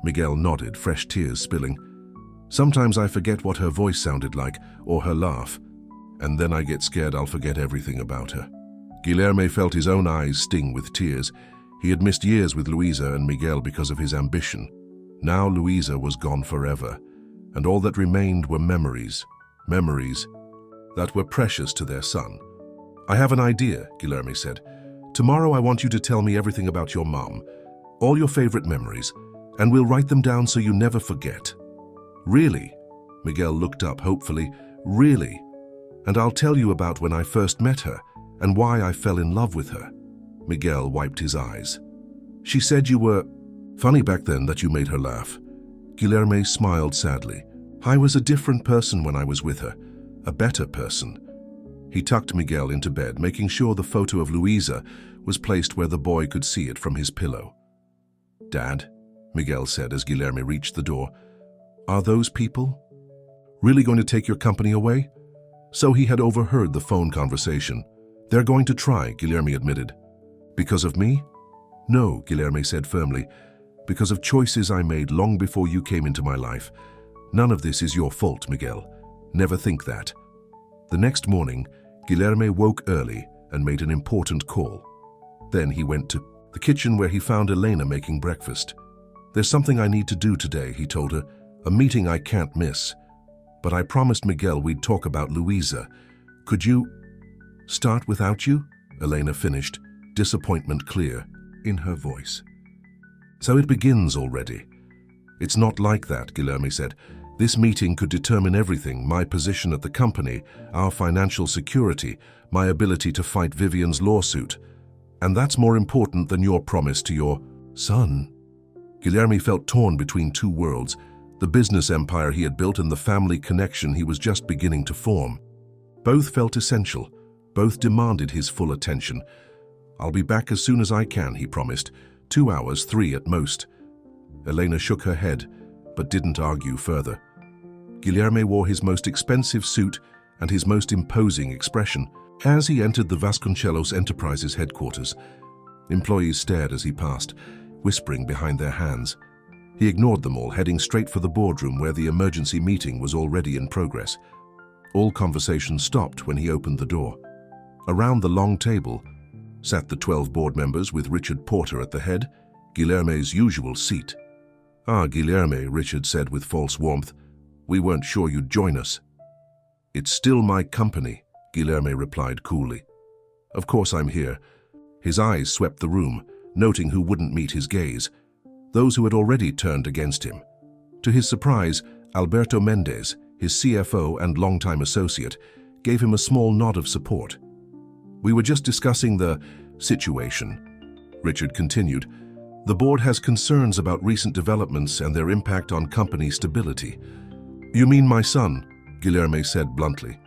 Miguel nodded, fresh tears spilling. "Sometimes I forget what her voice sounded like, or her laugh, and then I get scared I'll forget everything about her." Guilherme felt his own eyes sting with tears. He had missed years with Luisa and Miguel because of his ambition. Now Luisa was gone forever, and all that remained were memories that were precious to their son. "I have an idea," Guilherme said. "Tomorrow I want you to tell me everything about your mom, all your favorite memories, and we'll write them down so you never forget." "Really?" Miguel looked up hopefully. "Really? And I'll tell you about when I first met her and why I fell in love with her." Miguel wiped his eyes. "She said you were funny back then, that you made her laugh." Guilherme smiled sadly. "I was a different person when I was with her, a better person." He tucked Miguel into bed, making sure the photo of Luisa was placed where the boy could see it from his pillow. "Dad," Miguel said as Guilherme reached the door, "are those people really going to take your company away?" So he had overheard the phone conversation. "They're going to try," Guilherme admitted. "Because of me?" "No," Guilherme said firmly. "Because of choices I made long before you came into my life. None of this is your fault, Miguel. Never think that." The next morning, Guilherme woke early and made an important call. Then he went to the kitchen where he found Elena making breakfast. "There's something I need to do today," he told her. "A meeting I can't miss. But I promised Miguel we'd talk about Luisa. Could you start without you?" Elena finished, disappointment clear in her voice. "So it begins already." "It's not like that," Guilherme said. "This meeting could determine everything: my position at the company, our financial security, my ability to fight Vivian's lawsuit. And that's more important than your promise to your son." Guilherme felt torn between two worlds: the business empire he had built and the family connection he was just beginning to form. Both felt essential. Both demanded his full attention. "I'll be back as soon as I can," he promised. 2 hours, 3 at most. Elena shook her head. but didn't argue further. Guilherme wore his most expensive suit and his most imposing expression as he entered the Vasconcelos Enterprises headquarters. Employees stared as he passed, whispering behind their hands. He ignored them all, heading straight for the boardroom where the emergency meeting was already in progress. All conversation stopped when he opened the door. Around the long table sat the 12 board members with Richard Porter at the head, Guilherme's usual seat. "Ah, Guilherme," Richard said with false warmth. "We weren't sure you'd join us." "It's still my company," Guilherme replied coolly. "Of course I'm here." His eyes swept the room, noting who wouldn't meet his gaze, those who had already turned against him. To his surprise, Alberto Mendes, his CFO and longtime associate, gave him a small nod of support. "We were just discussing the situation," Richard continued. "The board has concerns about recent developments and their impact on company stability." "You mean my son?" Guilherme said bluntly.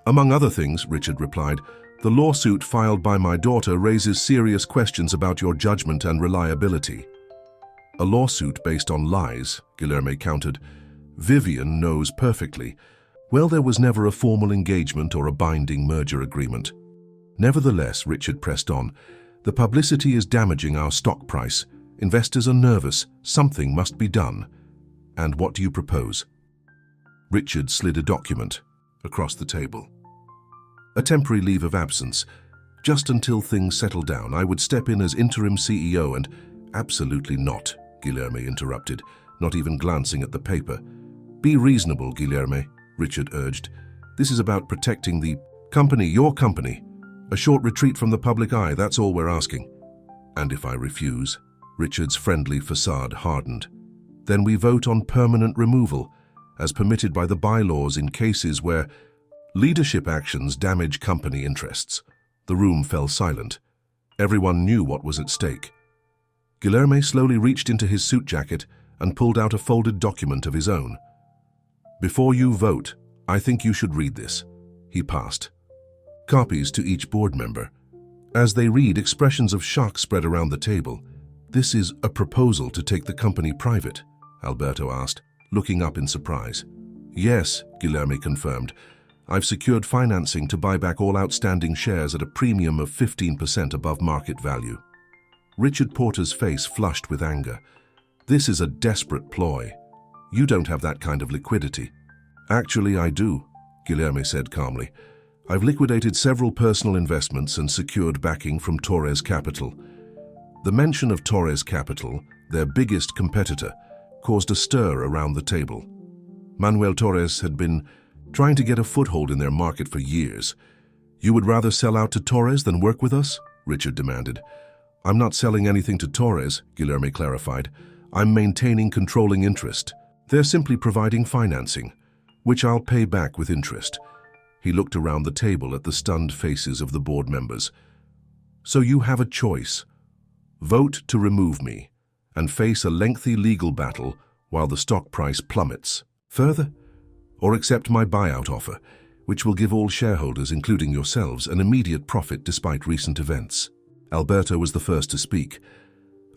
"Among other things," Richard replied, "the lawsuit filed by my daughter raises serious questions about your judgment and reliability." "A lawsuit based on lies," Guilherme countered. "Vivian knows perfectly. Well, there was never a formal engagement or a binding merger agreement." "Nevertheless," Richard pressed on, "the publicity is damaging our stock price. Investors are nervous. Something must be done." "And what do you propose?" Richard slid a document across the table. "A temporary leave of absence. Just until things settle down, I would step in as interim CEO and—" "Absolutely not," Guilherme interrupted, not even glancing at the paper. "Be reasonable, Guilherme," Richard urged. "This is about protecting the company, your company. A short retreat from the public eye, that's all we're asking." "And if I refuse?" Richard's friendly facade hardened. "Then we vote on permanent removal, as permitted by the bylaws in cases where leadership actions damage company interests." The room fell silent. Everyone knew what was at stake. Guilherme slowly reached into his suit jacket and pulled out a folded document of his own. "Before you vote, I think you should read this," he passed. Copies to each board member. As they read, expressions of shock spread around the table. "This is a proposal to take the company private?" Alberto asked, looking up in surprise. "Yes," Guilherme confirmed. "I've secured financing to buy back all outstanding shares at a premium of 15% above market value." Richard Porter's face flushed with anger. "This is a desperate ploy. You don't have that kind of liquidity." "Actually, I do," Guilherme said calmly. "I've liquidated several personal investments and secured backing from Torres Capital." The mention of Torres Capital, their biggest competitor, caused a stir around the table. Manuel Torres had been trying to get a foothold in their market for years. "You would rather sell out to Torres than work with us?" Richard demanded. "I'm not selling anything to Torres," Guilherme clarified. "I'm maintaining controlling interest. They're simply providing financing, which I'll pay back with interest." He looked around the table at the stunned faces of the board members. "So you have a choice. Vote to remove me and face a lengthy legal battle while the stock price plummets. Further, or accept my buyout offer, which will give all shareholders, including yourselves, an immediate profit despite recent events." Alberto was the first to speak.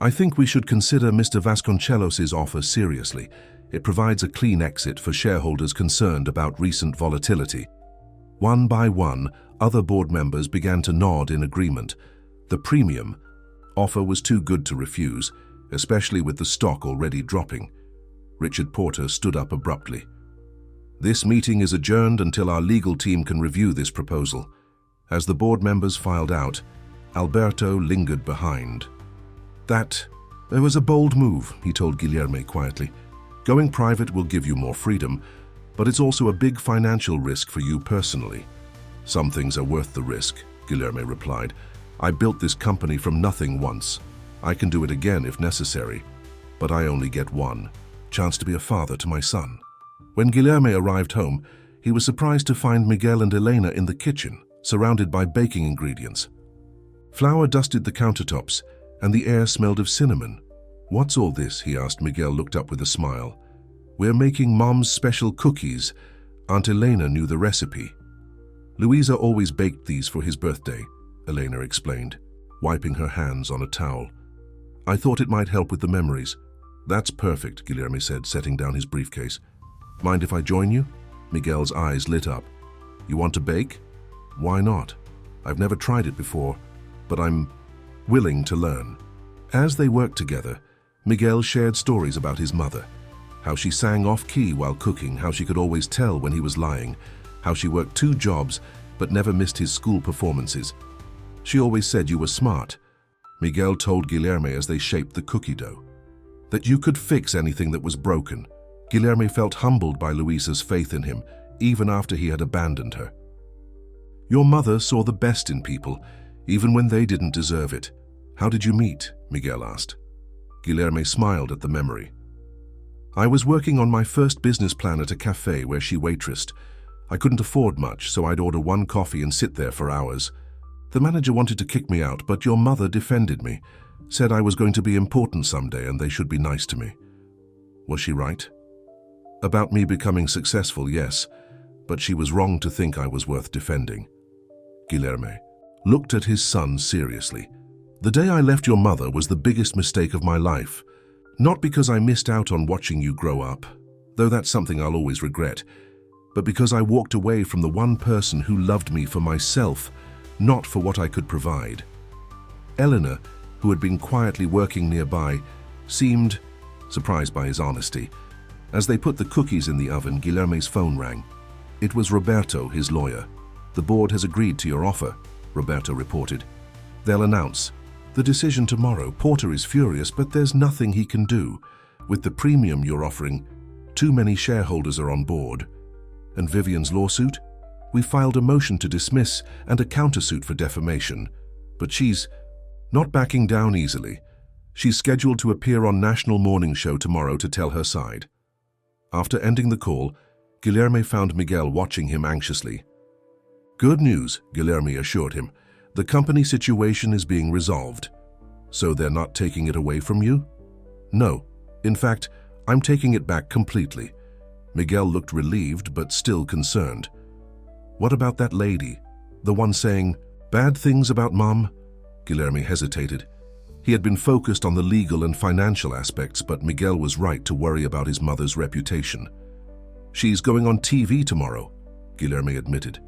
"I think we should consider Mr. Vasconcelos's offer seriously. It provides a clean exit for shareholders concerned about recent volatility." One by one, other board members began to nod in agreement. The premium offer was too good to refuse, especially with the stock already dropping. Richard Porter stood up abruptly. "This meeting is adjourned until our legal team can review this proposal." As the board members filed out, Alberto lingered behind. "That was a bold move," he told Guilherme quietly. "Going private will give you more freedom, but it's also a big financial risk for you personally." "Some things are worth the risk," Guilherme replied. "I built this company from nothing once. I can do it again if necessary, but I only get one chance to be a father to my son." When Guilherme arrived home, he was surprised to find Miguel and Elena in the kitchen, surrounded by baking ingredients. Flour dusted the countertops, and the air smelled of cinnamon. "What's all this?" he asked. Miguel looked up with a smile. "We're making Mom's special cookies. Aunt Elena knew the recipe." "Luisa always baked these for his birthday," Elena explained, wiping her hands on a towel. "I thought it might help with the memories." That's perfect, Guilherme said, setting down his briefcase. Mind if I join you? Miguel's eyes lit up. You want to bake? Why not? I've never tried it before, but I'm willing to learn. As they worked together, Miguel shared stories about his mother, how she sang off-key while cooking, how she could always tell when he was lying, how she worked 2 jobs but never missed his school performances. She always said you were smart, Miguel told Guilherme as they shaped the cookie dough. That you could fix anything that was broken. Guilherme felt humbled by Luisa's faith in him, even after he had abandoned her. Your mother saw the best in people, even when they didn't deserve it. How did you meet? Miguel asked. Guilherme smiled at the memory. I was working on my first business plan at a cafe where she waitressed. I couldn't afford much, so I'd order 1 coffee and sit there for hours. The manager wanted to kick me out, but your mother defended me, said I was going to be important someday and they should be nice to me. Was she right? About me becoming successful, yes, but she was wrong to think I was worth defending. Guilherme looked at his son seriously. The day I left your mother was the biggest mistake of my life. Not because I missed out on watching you grow up, though that's something I'll always regret, but because I walked away from the one person who loved me for myself, not for what I could provide. Eleanor, who had been quietly working nearby, seemed surprised by his honesty. As they put the cookies in the oven, Guilherme's phone rang. It was Roberto, his lawyer. The board has agreed to your offer, Roberto reported. They'll announce the decision tomorrow. Porter is furious, but there's nothing he can do. With the premium you're offering, too many shareholders are on board. And Vivian's lawsuit? We filed a motion to dismiss and a countersuit for defamation. But she's not backing down easily. She's scheduled to appear on National Morning Show tomorrow to tell her side. After ending the call, Guilherme found Miguel watching him anxiously. Good news, Guilherme assured him. The company situation is being resolved. So they're not taking it away from you? No. In fact, I'm taking it back completely. Miguel looked relieved but still concerned. What about that lady? The one saying bad things about Mom? Guilherme hesitated. He had been focused on the legal and financial aspects, but Miguel was right to worry about his mother's reputation. She's going on TV tomorrow, Guilherme admitted,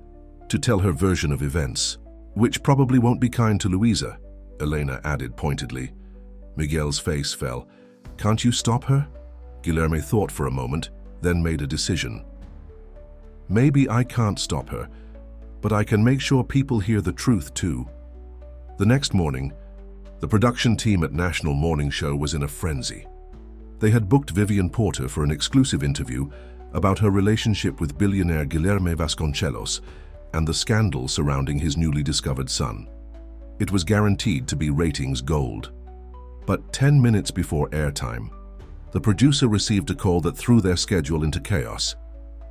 to tell her version of events, which probably won't be kind to Luisa, Elena added pointedly. Miguel's face fell. Can't you stop her? Guilherme thought for a moment, then made a decision. Maybe I can't stop her, but I can make sure people hear the truth too. The next morning, the production team at National Morning Show was in a frenzy. They had booked Vivian Porter for an exclusive interview about her relationship with billionaire Guilherme Vasconcelos and the scandal surrounding his newly discovered son. It was guaranteed to be ratings gold. But 10 minutes before airtime, the producer received a call that threw their schedule into chaos.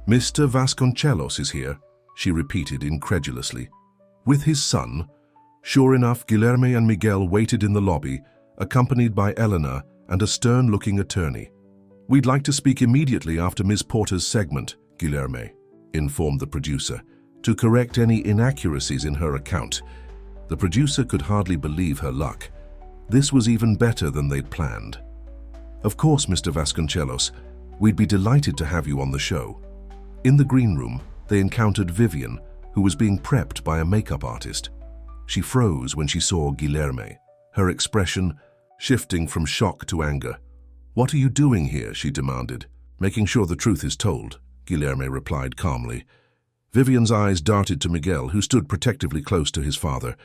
Mr. Vasconcelos is here, she repeated incredulously. With his son? Sure enough, Guilherme and Miguel waited in the lobby, accompanied by Eleanor and a stern-looking attorney. We'd like to speak immediately after Ms. Porter's segment, Guilherme informed the producer, to correct any inaccuracies in her account. The producer could hardly believe her luck. This was even better than they'd planned. Of course, Mr. Vasconcelos, we'd be delighted to have you on the show. In the green room, they encountered Vivian, who was being prepped by a makeup artist. She froze when she saw Guilherme, her expression shifting from shock to anger. What are you doing here? She demanded. Making sure the truth is told, Guilherme replied calmly. Vivian's eyes darted to Miguel, who stood protectively close to his father.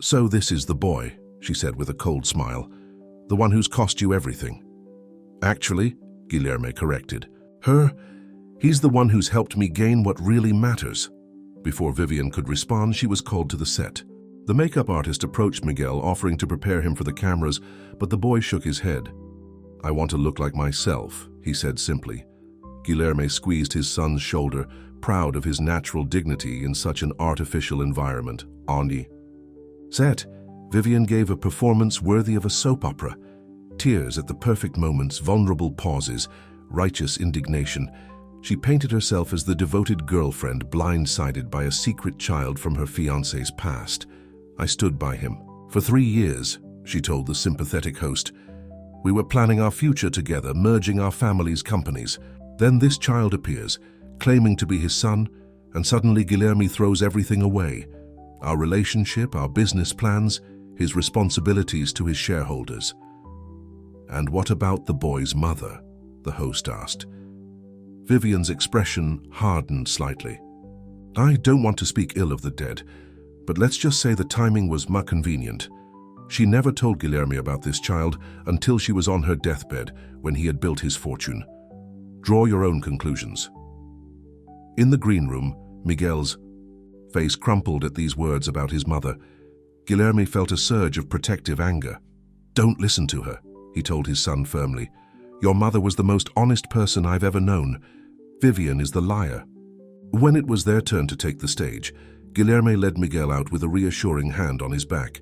So this is the boy, she said with a cold smile. The one who's cost you everything. Actually, Guilherme corrected. He's the one who's helped me gain what really matters. Before Vivian could respond, she was called to the set. The makeup artist approached Miguel, offering to prepare him for the cameras, but the boy shook his head. I want to look like myself, he said simply. Guilherme squeezed his son's shoulder, proud of his natural dignity in such an artificial environment. On set, Vivian gave a performance worthy of a soap opera. Tears at the perfect moments, vulnerable pauses, righteous indignation. She painted herself as the devoted girlfriend blindsided by a secret child from her fiancé's past. I stood by him. For 3 years, she told the sympathetic host. We were planning our future together, merging our families' companies. Then this child appears, claiming to be his son, and suddenly Guilherme throws everything away. Our relationship, our business plans, his responsibilities to his shareholders. "And what about the boy's mother?" the host asked. Vivian's expression hardened slightly. "I don't want to speak ill of the dead, but let's just say the timing was convenient. She never told Guilherme about this child until she was on her deathbed when he had built his fortune. Draw your own conclusions." In the green room, Miguel's face crumpled at these words about his mother. Guilherme felt a surge of protective anger. "Don't listen to her," he told his son firmly. "Your mother was the most honest person I've ever known. Vivian is the liar." When it was their turn to take the stage, Guilherme led Miguel out with a reassuring hand on his back.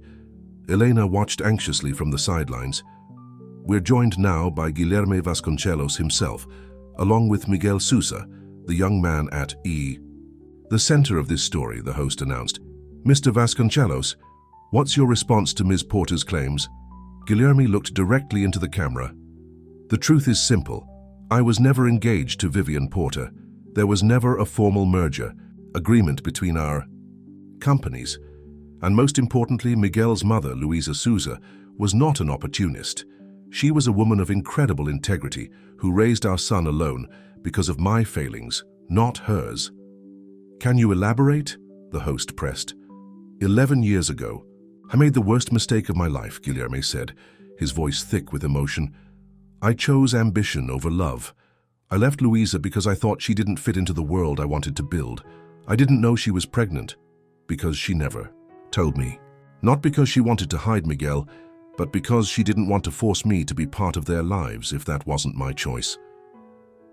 Elena watched anxiously from the sidelines. We're joined now by Guilherme Vasconcelos himself, along with Miguel Sousa, the young man at the center of this story, the host announced. "Mr. Vasconcelos, what's your response to Ms. Porter's claims?" Guilherme looked directly into the camera. "The truth is simple. I was never engaged to Vivian Porter. There was never a formal merger, agreement between our companies. And most importantly, Miguel's mother, Luisa Sousa, was not an opportunist. She was a woman of incredible integrity who raised our son alone because of my failings, not hers." "Can you elaborate?" the host pressed. 11 years ago, I made the worst mistake of my life, Guilherme said, his voice thick with emotion. "I chose ambition over love. I left Luisa because I thought she didn't fit into the world I wanted to build. I didn't know she was pregnant, because she never told me. Not because she wanted to hide Miguel, but because she didn't want to force me to be part of their lives if that wasn't my choice."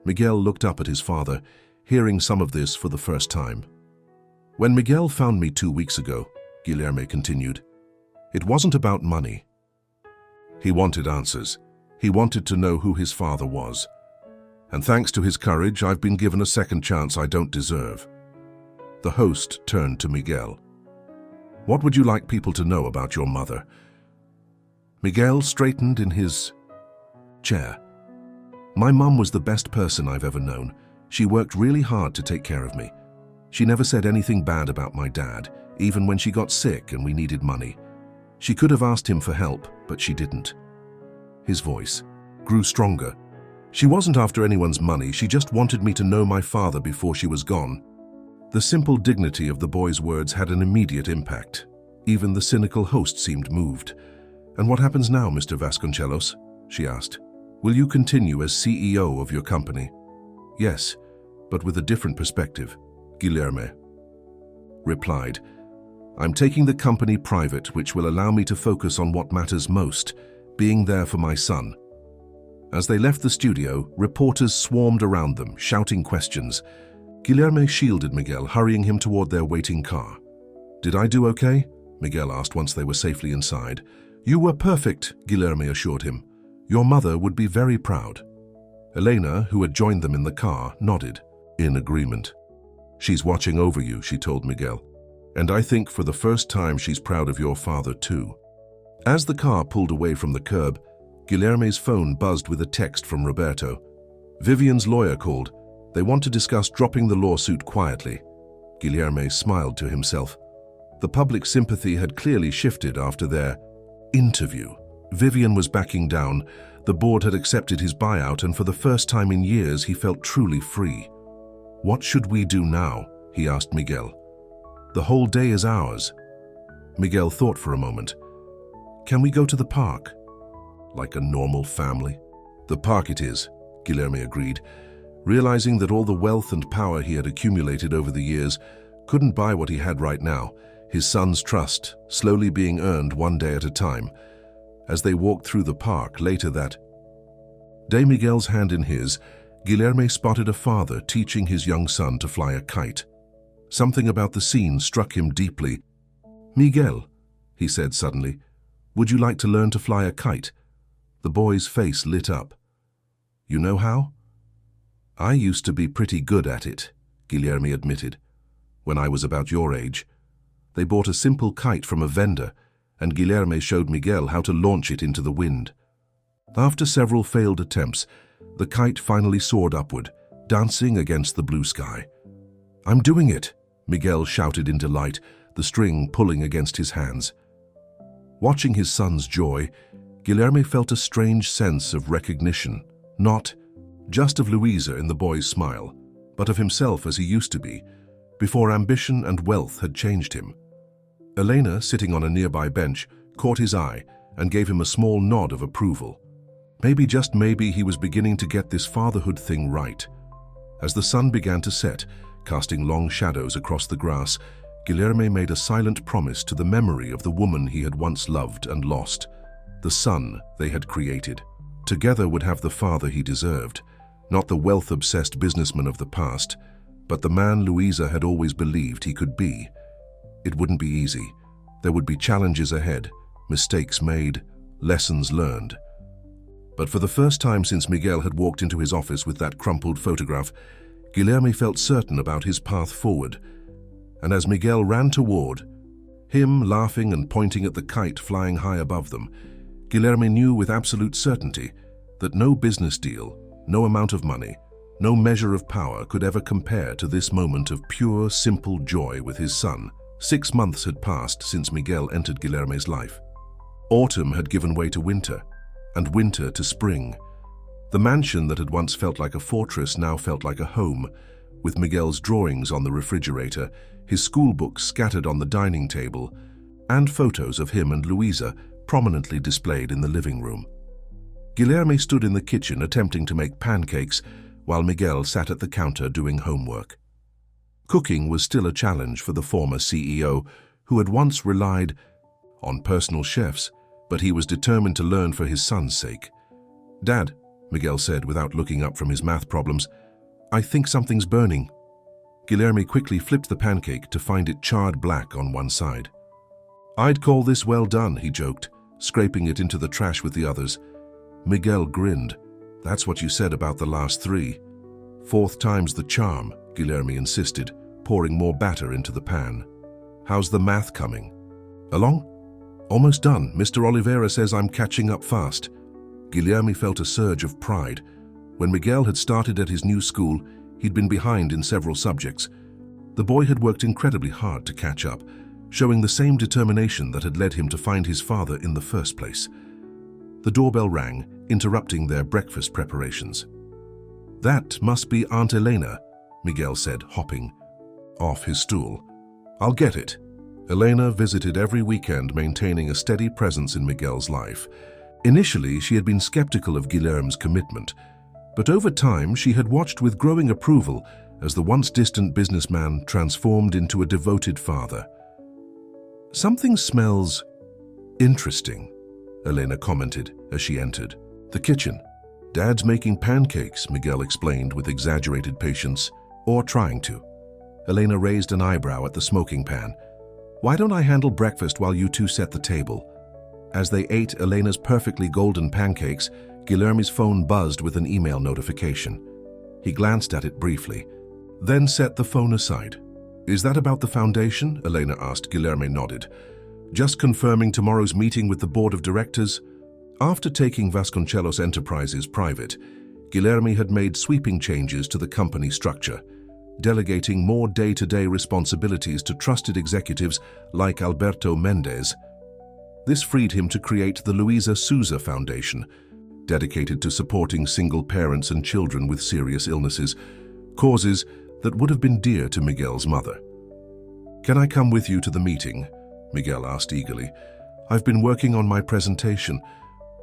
Miguel looked up at his father, hearing some of this for the first time. "When Miguel found me 2 weeks ago," Guilherme continued, "it wasn't about money. He wanted answers. He wanted to know who his father was. And thanks to his courage, I've been given a second chance I don't deserve." The host turned to Miguel. "What would you like people to know about your mother?" Miguel straightened in his chair. "My mum was the best person I've ever known. She worked really hard to take care of me. She never said anything bad about my dad, even when she got sick and we needed money. She could have asked him for help, but she didn't." His voice grew stronger. "She wasn't after anyone's money, she just wanted me to know my father before she was gone." The simple dignity of the boy's words had an immediate impact. Even the cynical host seemed moved. "And what happens now, Mr. Vasconcelos?" she asked. "Will you continue as CEO of your company?" "Yes, but with a different perspective," Guilherme replied. "I'm taking the company private, which will allow me to focus on what matters most, being there for my son." As they left the studio, reporters swarmed around them, shouting questions. Guilherme shielded Miguel, hurrying him toward their waiting car. "Did I do okay?" Miguel asked once they were safely inside. "You were perfect," Guilherme assured him. "Your mother would be very proud." Elena, who had joined them in the car, nodded, in agreement. "She's watching over you," she told Miguel. "And I think for the first time she's proud of your father too." As the car pulled away from the curb, Guilherme's phone buzzed with a text from Roberto. Vivian's lawyer called. They want to discuss dropping the lawsuit quietly. Guilherme smiled to himself. The public sympathy had clearly shifted after their interview. Vivian was backing down. The board had accepted his buyout, and for the first time in years he felt truly free. "What should we do now?" he asked Miguel. "The whole day is ours." Miguel thought for a moment. "Can we go to the park?" "Like a normal family?" "The park it is," Guilherme agreed, realizing that all the wealth and power he had accumulated over the years couldn't buy what he had right now, his son's trust slowly being earned one day at a time. As they walked through the park later that day, Miguel's hand in his, Guilherme spotted a father teaching his young son to fly a kite. Something about the scene struck him deeply. "Miguel," he said suddenly, "would you like to learn to fly a kite?" The boy's face lit up. "You know how?" "I used to be pretty good at it," Guilherme admitted, "when I was about your age." They bought a simple kite from a vendor, and Guilherme showed Miguel how to launch it into the wind. After several failed attempts, the kite finally soared upward, dancing against the blue sky. "I'm doing it," Miguel shouted in delight, the string pulling against his hands. Watching his son's joy, Guilherme felt a strange sense of recognition, not just of Luisa in the boy's smile, but of himself as he used to be, before ambition and wealth had changed him. Elena, sitting on a nearby bench, caught his eye and gave him a small nod of approval. Maybe, just maybe, he was beginning to get this fatherhood thing right. As the sun began to set, casting long shadows across the grass, Guilherme made a silent promise to the memory of the woman he had once loved and lost, the son they had created. Together would have the father he deserved, not the wealth-obsessed businessman of the past, but the man Luisa had always believed he could be. It wouldn't be easy. There would be challenges ahead, mistakes made, lessons learned. But for the first time since Miguel had walked into his office with that crumpled photograph, Guilherme felt certain about his path forward. And as Miguel ran toward him, laughing and pointing at the kite flying high above them, Guilherme knew with absolute certainty that no business deal, no amount of money, no measure of power could ever compare to this moment of pure, simple joy with his son. 6 months had passed since Miguel entered Guilherme's life. Autumn had given way to winter, and winter to spring. The mansion that had once felt like a fortress now felt like a home, with Miguel's drawings on the refrigerator, his school books scattered on the dining table, and photos of him and Luisa prominently displayed in the living room. Guilherme stood in the kitchen attempting to make pancakes, while Miguel sat at the counter doing homework. Cooking was still a challenge for the former CEO, who had once relied on personal chefs, but he was determined to learn for his son's sake. "Dad," Miguel said without looking up from his math problems, "I think something's burning." Guilherme quickly flipped the pancake to find it charred black on one side. "I'd call this well done," he joked, scraping it into the trash with the others. Miguel grinned. "That's what you said about the last 3. 4th time's the charm," Guilherme insisted, pouring more batter into the pan. "How's the math coming?" "Along? Almost done. Mr. Oliveira says I'm catching up fast." Guilherme felt a surge of pride. When Miguel had started at his new school, he'd been behind in several subjects. The boy had worked incredibly hard to catch up, showing the same determination that had led him to find his father in the first place. The doorbell rang, interrupting their breakfast preparations. "That must be Aunt Elena," Miguel said, hopping off his stool. "I'll get it." Elena visited every weekend, maintaining a steady presence in Miguel's life. Initially, she had been skeptical of Guilherme's commitment, but over time she had watched with growing approval as the once distant businessman transformed into a devoted father. "Something smells interesting," Elena commented as she entered the kitchen. "Dad's making pancakes," Miguel explained with exaggerated patience, or trying to. Elena raised an eyebrow at the smoking pan. "Why don't I handle breakfast while you two set the table?" As they ate Elena's perfectly golden pancakes, Guilherme's phone buzzed with an email notification. He glanced at it briefly, then set the phone aside. "Is that about the foundation?" Elena asked. Guilherme nodded. "Just confirming tomorrow's meeting with the board of directors." After taking Vasconcelos Enterprises private, Guilherme had made sweeping changes to the company structure, delegating more day-to-day responsibilities to trusted executives like Alberto Mendes. This freed him to create the Luisa Souza Foundation, dedicated to supporting single parents and children with serious illnesses, causes that would have been dear to Miguel's mother. "Can I come with you to the meeting?" Miguel asked eagerly. "I've been working on my presentation."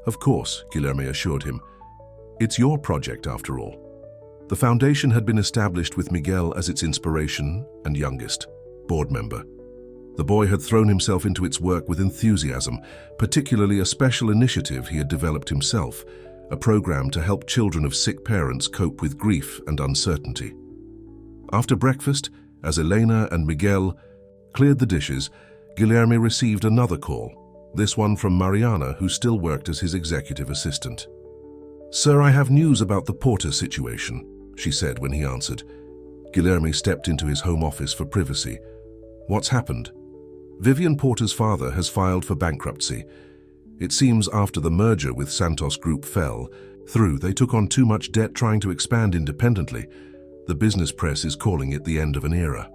"Of course," Guilherme assured him. "It's your project, after all." The foundation had been established with Miguel as its inspiration and youngest board member. The boy had thrown himself into its work with enthusiasm, particularly a special initiative he had developed himself, a program to help children of sick parents cope with grief and uncertainty. After breakfast, as Elena and Miguel cleared the dishes, Guilherme received another call, this one from Mariana, who still worked as his executive assistant. "Sir, I have news about the Porter situation," she said when he answered. Guilherme stepped into his home office for privacy. "What's happened?" "Vivian Porter's father has filed for bankruptcy. It seems after the merger with Santos Group fell through, they took on too much debt trying to expand independently. The business press is calling it the end of an era.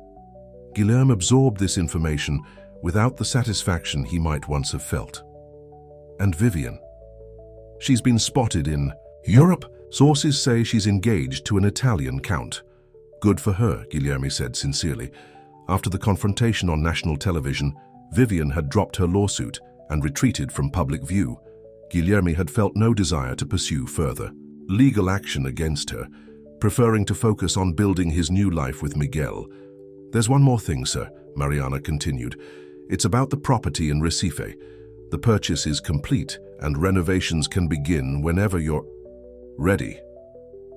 Guilherme absorbed this information without the satisfaction he might once have felt. And Vivian? She's been spotted in Europe. Sources say she's engaged to an Italian count. Good for her, Guilherme said sincerely. After the confrontation on national television, Vivian had dropped her lawsuit and retreated from public view. Guilherme had felt no desire to pursue further legal action against her, preferring to focus on building his new life with Miguel. There's one more thing, sir, Mariana continued. It's about the property in Recife. The purchase is complete and renovations can begin whenever you're ready.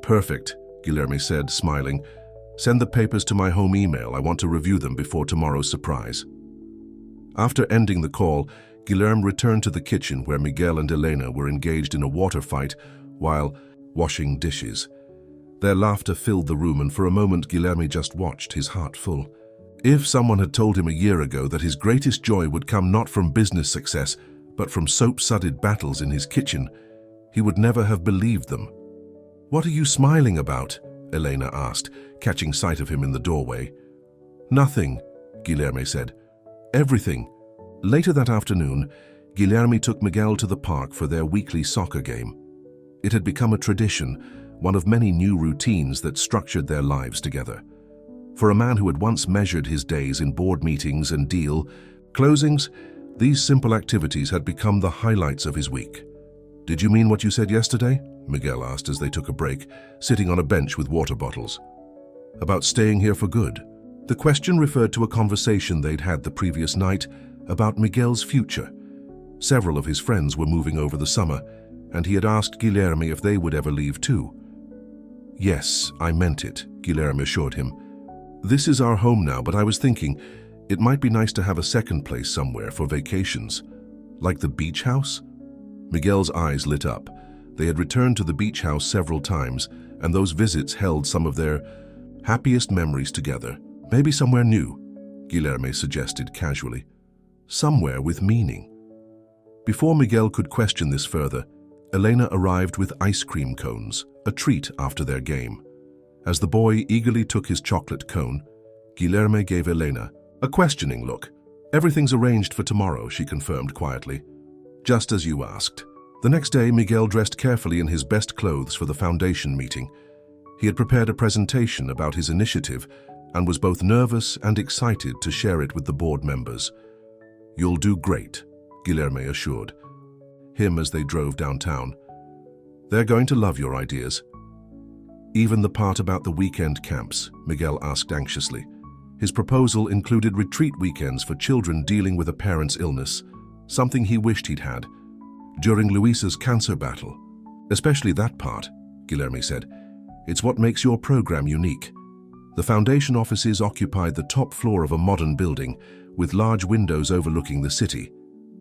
Perfect, Guilherme said, smiling. Send the papers to my home email. I want to review them before tomorrow's surprise. After ending the call, Guilherme returned to the kitchen where Miguel and Elena were engaged in a water fight while washing dishes. Their laughter filled the room, and for a moment Guilherme just watched, his heart full. If someone had told him a year ago that his greatest joy would come not from business success, but from soap-sudded battles in his kitchen, he would never have believed them. "What are you smiling about?" Elena asked, catching sight of him in the doorway. "Nothing," Guilherme said. "Everything." Later that afternoon, Guilherme took Miguel to the park for their weekly soccer game. It had become a tradition, one of many new routines that structured their lives together. For a man who had once measured his days in board meetings and deal closings, these simple activities had become the highlights of his week. "Did you mean what you said yesterday?" Miguel asked as they took a break, sitting on a bench with water bottles. "About staying here for good?" The question referred to a conversation they'd had the previous night about Miguel's future. Several of his friends were moving over the summer, and he had asked Guilherme if they would ever leave too. "Yes, I meant it," Guilherme assured him. "This is our home now, but I was thinking it might be nice to have a second place somewhere for vacations. Like the beach house?" Miguel's eyes lit up. They had returned to the beach house several times, and those visits held some of their happiest memories together. "Maybe somewhere new," Guilherme suggested casually. "Somewhere with meaning." Before Miguel could question this further, Elena arrived with ice cream cones, a treat after their game. As the boy eagerly took his chocolate cone, Guilherme gave Elena a questioning look. "Everything's arranged for tomorrow," she confirmed quietly. "Just as you asked." The next day, Miguel dressed carefully in his best clothes for the foundation meeting. He had prepared a presentation about his initiative and was both nervous and excited to share it with the board members. "You'll do great," Guilherme assured him as they drove downtown. "They're going to love your ideas." "Even the part about the weekend camps?" Miguel asked anxiously. His proposal included retreat weekends for children dealing with a parent's illness, something he wished he'd had during Luisa's cancer battle. "Especially that part," Guilherme said. "It's what makes your program unique." The foundation offices occupied the top floor of a modern building with large windows overlooking the city.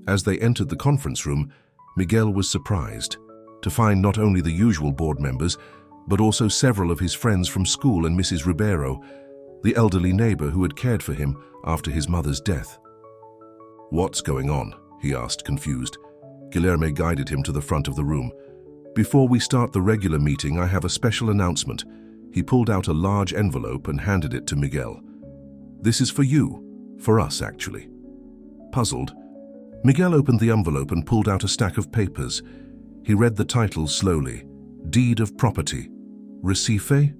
As they entered the conference room, Miguel was surprised to find not only the usual board members, but also several of his friends from school and Mrs. Ribeiro, the elderly neighbor who had cared for him after his mother's death. "What's going on?" he asked, confused. Guilherme guided him to the front of the room. "Before we start the regular meeting, I have a special announcement." He pulled out a large envelope and handed it to Miguel. "This is for you. For us, actually." Puzzled, Miguel opened the envelope and pulled out a stack of papers. He read the title slowly. "Deed of Property. Recife?"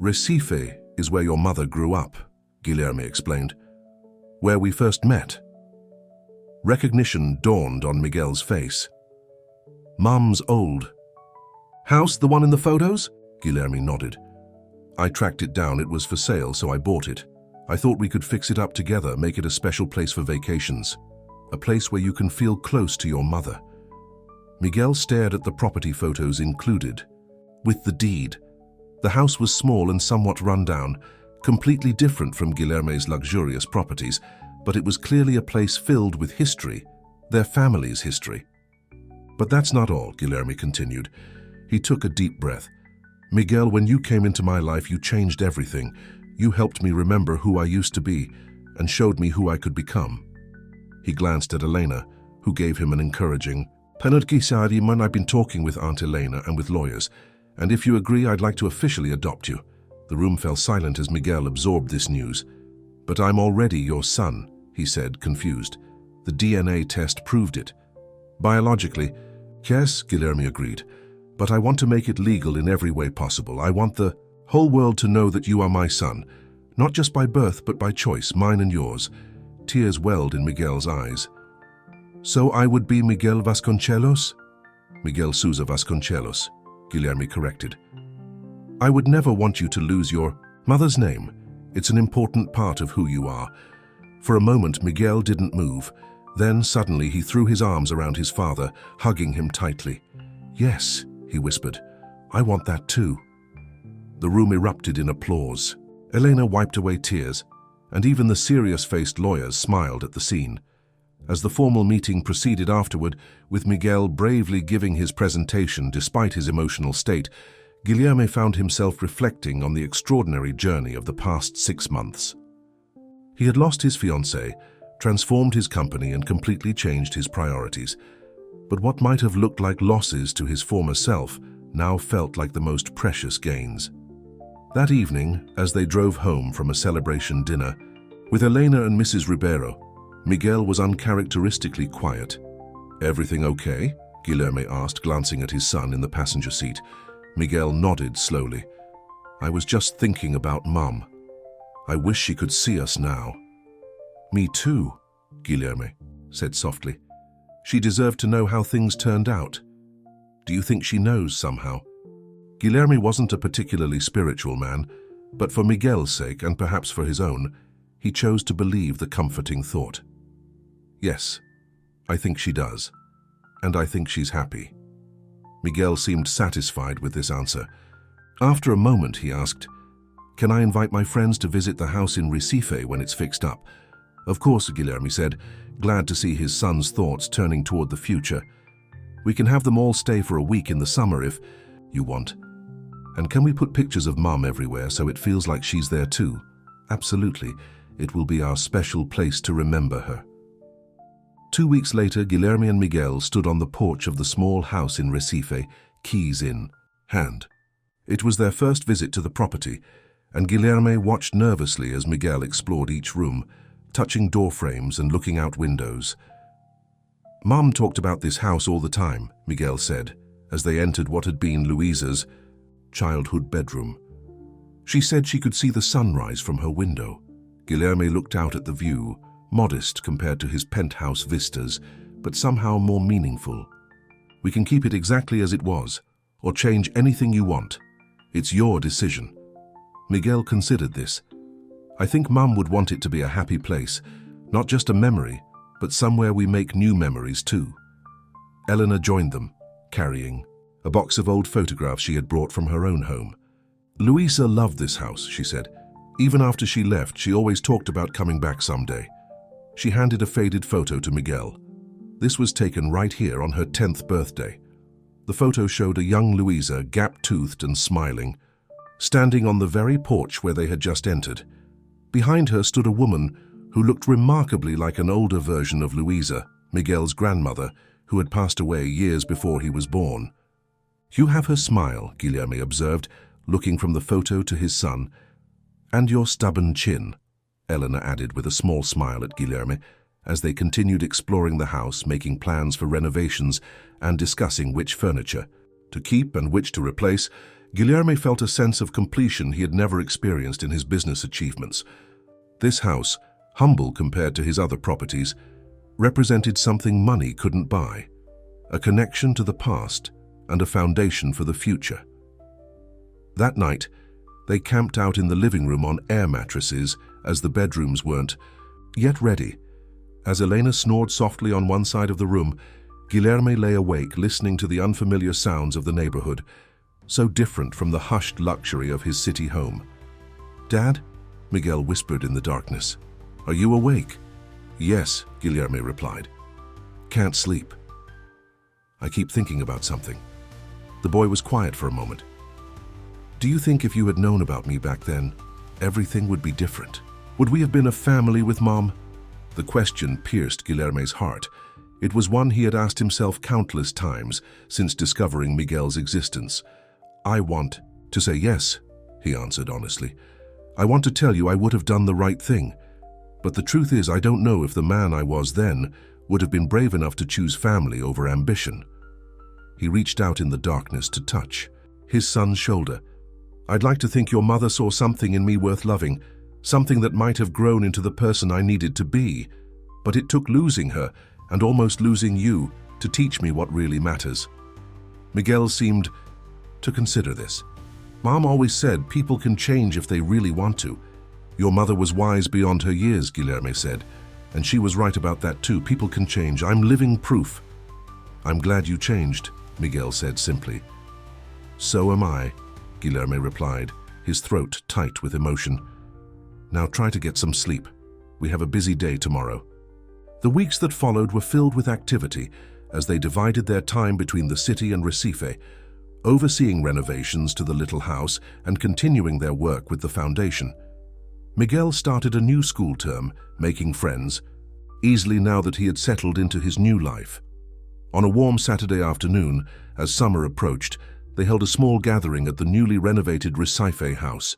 "Recife is where your mother grew up," Guilherme explained. "Where we first met." Recognition dawned on Miguel's face. "Mum's old house, the one in the photos?" Guilherme nodded. "I tracked it down. It was for sale, so I bought it. I thought we could fix it up together, make it a special place for vacations. A place where you can feel close to your mother." Miguel stared at the property photos included. With the deed, the house was small and somewhat run down, completely different from Guilherme's luxurious properties, but it was clearly a place filled with history, their family's history. "But that's not all," Guilherme continued. He took a deep breath. "Miguel, when you came into my life, you changed everything. You helped me remember who I used to be and showed me who I could become." He glanced at Elena, who gave him an encouraging, "Penodgisariman, I've been talking with Aunt Elena and with lawyers, and if you agree, I'd like to officially adopt you." The room fell silent as Miguel absorbed this news. "But I'm already your son," he said, confused. "The DNA test proved it." "Biologically, yes," Guilherme agreed, "but I want to make it legal in every way possible. I want the whole world to know that you are my son, not just by birth, but by choice, mine and yours." Tears welled in Miguel's eyes. "So I would be Miguel Vasconcelos?" "Miguel Sousa Vasconcelos," Guilherme corrected. "I would never want you to lose your mother's name. It's an important part of who you are." For a moment, Miguel didn't move. Then, suddenly, he threw his arms around his father, hugging him tightly. "Yes," he whispered, "I want that too." The room erupted in applause. Elena wiped away tears, and even the serious-faced lawyers smiled at the scene. As the formal meeting proceeded afterward, with Miguel bravely giving his presentation despite his emotional state, Guilherme found himself reflecting on the extraordinary journey of the past 6 months. He had lost his fiancée, transformed his company, and completely changed his priorities. But what might have looked like losses to his former self now felt like the most precious gains. That evening, as they drove home from a celebration dinner, with Elena and Mrs. Ribeiro, Miguel was uncharacteristically quiet. "Everything okay?" Guilherme asked, glancing at his son in the passenger seat. Miguel nodded slowly. "I was just thinking about Mum. I wish she could see us now." "Me too," Guilherme said softly. "She deserved to know how things turned out. Do you think she knows somehow?" Guilherme wasn't a particularly spiritual man, but for Miguel's sake, and perhaps for his own, he chose to believe the comforting thought. "Yes, I think she does, and I think she's happy." Miguel seemed satisfied with this answer. After a moment, he asked, "Can I invite my friends to visit the house in Recife when it's fixed up?" "Of course," Guilherme said, glad to see his son's thoughts turning toward the future. "We can have them all stay for a week in the summer if you want. And can we put pictures of Mum everywhere so it feels like she's there too?" "Absolutely. It will be our special place to remember her." 2 weeks later, Guilherme and Miguel stood on the porch of the small house in Recife, keys in hand. It was their first visit to the property, and Guilherme watched nervously as Miguel explored each room, touching door frames and looking out windows. "Mum talked about this house all the time," Miguel said, as they entered what had been Luisa's childhood bedroom. "She said she could see the sunrise from her window." Guilherme looked out at the view, modest compared to his penthouse vistas, but somehow more meaningful. "We can keep it exactly as it was, or change anything you want. It's your decision." Miguel considered this. "I think Mum would want it to be a happy place, not just a memory, but somewhere we make new memories too." Elena joined them, carrying a box of old photographs she had brought from her own home. "Luisa loved this house," she said. "Even after she left, she always talked about coming back someday." She handed a faded photo to Miguel. This was taken right here on her 10th birthday. The photo showed a young Luisa, gap-toothed and smiling, standing on the very porch where they had just entered. Behind her stood a woman who looked remarkably like an older version of Luisa, Miguel's grandmother, who had passed away years before he was born. "You have her smile," Guilherme observed, looking from the photo to his son. "And your stubborn chin," Elena added with a small smile at Guilherme, as they continued exploring the house, making plans for renovations and discussing which furniture to keep and which to replace. Guilherme felt a sense of completion he had never experienced in his business achievements. This house, humble compared to his other properties, represented something money couldn't buy, a connection to the past and a foundation for the future. That night, they camped out in the living room on air mattresses as the bedrooms weren't yet ready. As Elena snored softly on one side of the room, Guilherme lay awake listening to the unfamiliar sounds of the neighborhood, so different from the hushed luxury of his city home. "Dad?" Miguel whispered in the darkness. "Are you awake?" "Yes," Guilherme replied. "Can't sleep. I keep thinking about something." The boy was quiet for a moment. "Do you think if you had known about me back then, everything would be different? Would we have been a family with Mom?" The question pierced Guilherme's heart. It was one he had asked himself countless times since discovering Miguel's existence. "I want to say yes," he answered honestly. "I want to tell you I would have done the right thing. But the truth is, I don't know if the man I was then would have been brave enough to choose family over ambition." He reached out in the darkness to touch his son's shoulder. "I'd like to think your mother saw something in me worth loving, something that might have grown into the person I needed to be. But it took losing her, and almost losing you, to teach me what really matters." Miguel seemed to consider this. "Mom always said people can change if they really want to. Your mother was wise beyond her years," Guilherme said. "And she was right about that too. People can change. I'm living proof." "I'm glad you changed," Miguel said simply. "So am I," Guilherme replied, his throat tight with emotion. "Now try to get some sleep. We have a busy day tomorrow." The weeks that followed were filled with activity as they divided their time between the city and Recife, overseeing renovations to the little house and continuing their work with the foundation. Miguel started a new school term, making friends, easily now that he had settled into his new life. On a warm Saturday afternoon, as summer approached, they held a small gathering at the newly renovated Recife house.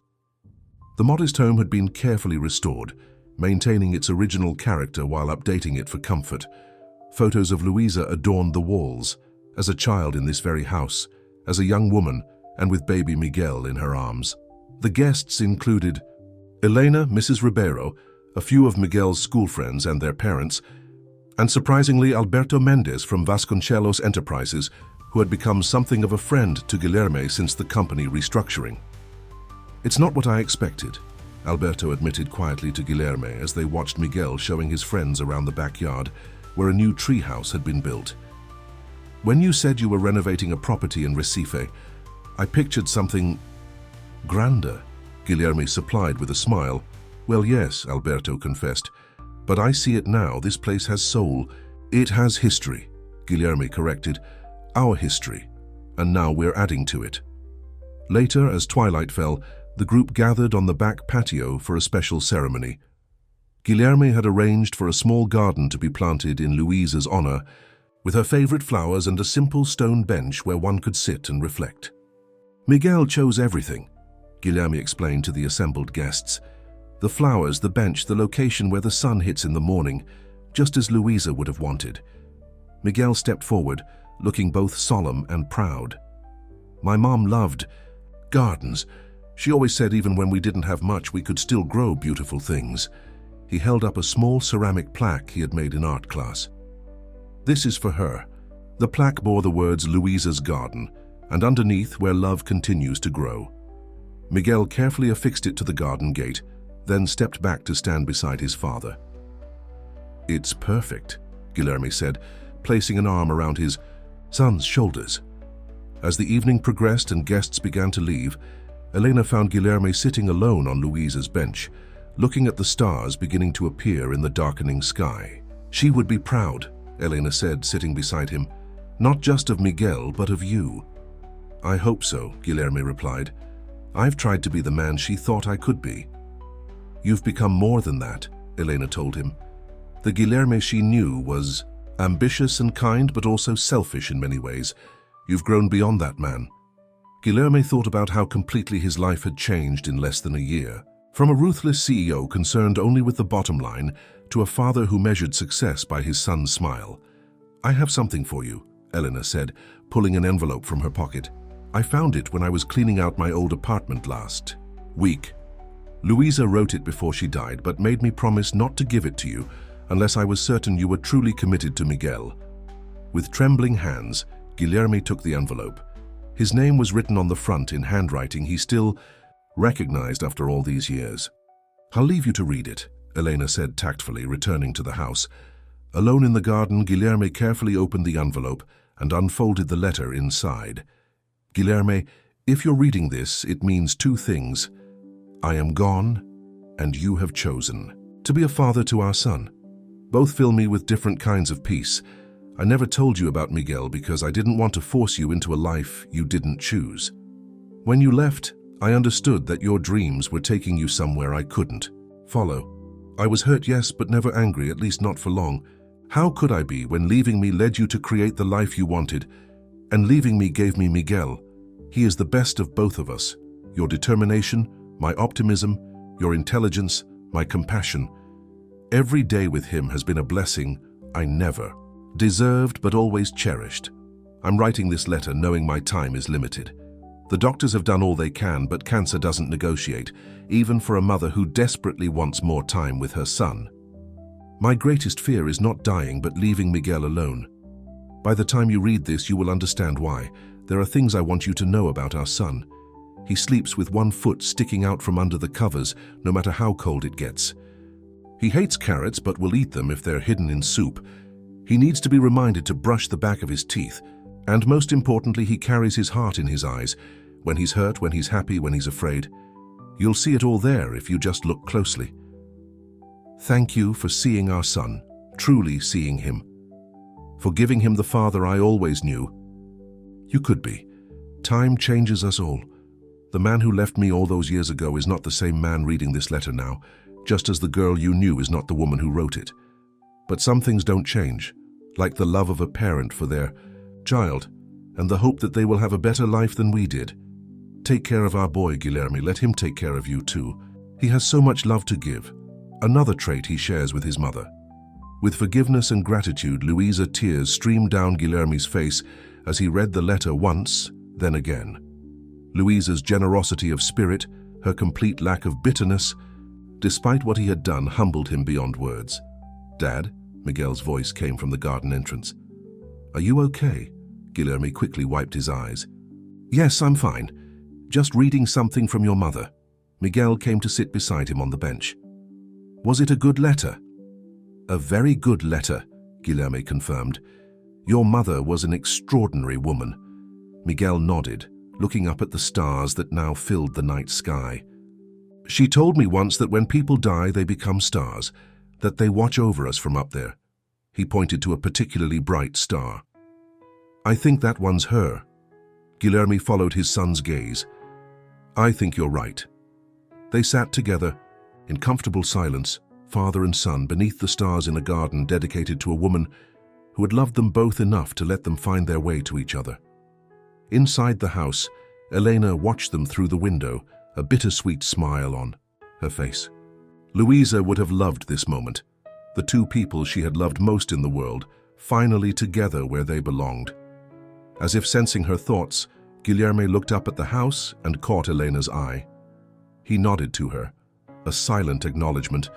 The modest home had been carefully restored, maintaining its original character while updating it for comfort. Photos of Luisa adorned the walls, as a child in this very house, as a young woman, and with baby Miguel in her arms. The guests included Elena, Mrs. Ribeiro, a few of Miguel's school friends and their parents, and surprisingly Alberto Mendes from Vasconcelos Enterprises, who had become something of a friend to Guilherme since the company restructuring. "It's not what I expected," Alberto admitted quietly to Guilherme as they watched Miguel showing his friends around the backyard, where a new treehouse had been built. "When you said you were renovating a property in Recife, I pictured something grander," Guilherme supplied with a smile. "Well, yes," Alberto confessed, "but I see it now. This place has soul. It has history," Guilherme corrected. "Our history. And now we're adding to it." Later, as twilight fell, the group gathered on the back patio for a special ceremony. Guilherme had arranged for a small garden to be planted in Luisa's honor, with her favorite flowers and a simple stone bench where one could sit and reflect. "Miguel chose everything," Guilherme explained to the assembled guests. "The flowers, the bench, the location where the sun hits in the morning, just as Luisa would have wanted." Miguel stepped forward, looking both solemn and proud. "My mom loved gardens. She always said even when we didn't have much, we could still grow beautiful things." He held up a small ceramic plaque he had made in art class. "This is for her." The plaque bore the words Luisa's Garden, and underneath, "Where love continues to grow." Miguel carefully affixed it to the garden gate, then stepped back to stand beside his father. "It's perfect," Guilherme said, placing an arm around his son's shoulders. As the evening progressed and guests began to leave, Elena found Guilherme sitting alone on Luisa's bench, looking at the stars beginning to appear in the darkening sky. "She would be proud," Elena said, sitting beside him, "not just of Miguel, but of you." "I hope so," Guilherme replied. "I've tried to be the man she thought I could be." "You've become more than that," Elena told him. The Guilherme she knew was ambitious and kind, but also selfish in many ways. "You've grown beyond that, man." Guilherme thought about how completely his life had changed in less than a year. From a ruthless CEO concerned only with the bottom line to a father who measured success by his son's smile. "I have something for you," Elena said, pulling an envelope from her pocket. "I found it when I was cleaning out my old apartment last week. Luisa wrote it before she died, but made me promise not to give it to you unless I was certain you were truly committed to Miguel." With trembling hands, Guilherme took the envelope. His name was written on the front in handwriting he still recognized after all these years. "I'll leave you to read it," Elena said tactfully, returning to the house. Alone in the garden, Guilherme carefully opened the envelope and unfolded the letter inside. "Guilherme, if you're reading this, it means two things. I am gone, and you have chosen to be a father to our son. Both fill me with different kinds of peace. I never told you about Miguel because I didn't want to force you into a life you didn't choose. When you left, I understood that your dreams were taking you somewhere I couldn't follow. I was hurt, yes, but never angry, at least not for long. How could I be when leaving me led you to create the life you wanted, and leaving me gave me Miguel? He is the best of both of us. Your determination, my optimism, your intelligence, my compassion. Every day with him has been a blessing I never deserved but always cherished. I'm writing this letter knowing my time is limited. The doctors have done all they can, but cancer doesn't negotiate, even for a mother who desperately wants more time with her son. My greatest fear is not dying but leaving Miguel alone. By the time you read this, you will understand why. There are things I want you to know about our son. He sleeps with one foot sticking out from under the covers, no matter how cold it gets. He hates carrots but will eat them if they're hidden in soup. He needs to be reminded to brush the back of his teeth. And most importantly, he carries his heart in his eyes, when he's hurt, when he's happy, when he's afraid. You'll see it all there if you just look closely. Thank you for seeing our son, truly seeing him. For giving him the father I always knew. You could be. Time changes us all. The man who left me all those years ago is not the same man reading this letter now, just as the girl you knew is not the woman who wrote it. But some things don't change, like the love of a parent for their child, and the hope that they will have a better life than we did. Take care of our boy, Guilherme. Let him take care of you too. He has so much love to give. Another trait he shares with his mother. With forgiveness and gratitude, Luisa, tears streamed down Guilherme's face as he read the letter once, then again. Luisa's generosity of spirit, her complete lack of bitterness, despite what he had done, humbled him beyond words. "Dad?" Miguel's voice came from the garden entrance. "Are you okay?" Guilherme quickly wiped his eyes. "Yes, I'm fine. Just reading something from your mother." Miguel came to sit beside him on the bench. "Was it a good letter?" "A very good letter," Guilherme confirmed. "Your mother was an extraordinary woman." Miguel nodded, looking up at the stars that now filled the night sky. "She told me once that when people die, they become stars, that they watch over us from up there." He pointed to a particularly bright star. "I think that one's her." Guilherme followed his son's gaze. "I think you're right." They sat together, in comfortable silence, father and son, beneath the stars in a garden dedicated to a woman who had loved them both enough to let them find their way to each other. Inside the house, Elena watched them through the window, a bittersweet smile on her face. Luisa would have loved this moment. The two people she had loved most in the world, finally together where they belonged. As if sensing her thoughts, Guilherme looked up at the house and caught Elena's eye. He nodded to her, a silent acknowledgement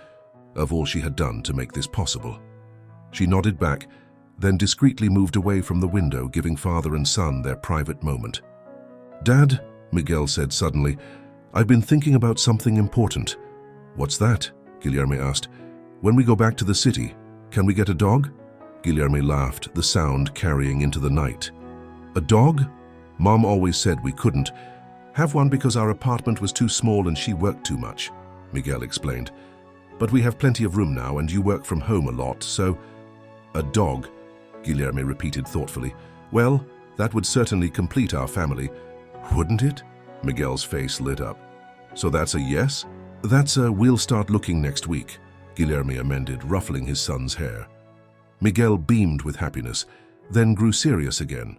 of all she had done to make this possible. She nodded back, then discreetly moved away from the window, giving father and son their private moment. "Dad," Miguel said suddenly, "I've been thinking about something important." "What's that?" Guilherme asked. "When we go back to the city, can we get a dog?" Guilherme laughed, the sound carrying into the night. "A dog? Mom always said we couldn't have one because our apartment was too small and she worked too much," Miguel explained. "But we have plenty of room now and you work from home a lot, so—" "A dog," Guilherme repeated thoughtfully. "Well, that would certainly complete our family, wouldn't it?" Miguel's face lit up. "So that's a yes?" "That's a we'll start looking next week," Guilherme amended, ruffling his son's hair. Miguel beamed with happiness, then grew serious again.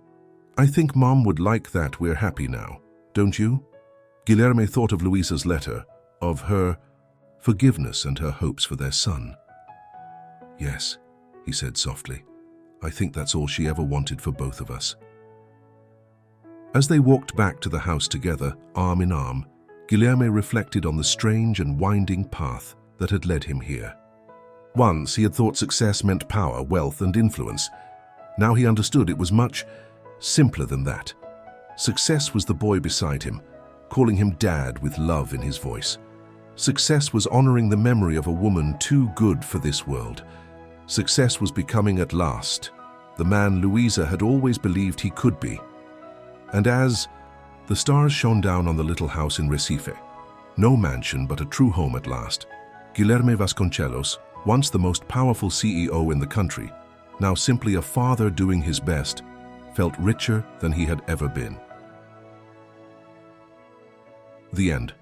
"I think Mom would like that we're happy now, don't you?" Guilherme thought of Luisa's letter, of her forgiveness and her hopes for their son. "Yes," he said softly. "I think that's all she ever wanted for both of us." As they walked back to the house together, arm in arm, Guilherme reflected on the strange and winding path that had led him here. Once he had thought success meant power, wealth, and influence. Now he understood it was much simpler than that. Success was the boy beside him, calling him Dad with love in his voice. Success was honoring the memory of a woman too good for this world. Success was becoming at last the man Luisa had always believed he could be. And as the stars shone down on the little house in Recife, no mansion but a true home at last, Guilherme Vasconcelos, once the most powerful CEO in the country, now simply a father doing his best, felt richer than he had ever been. The end.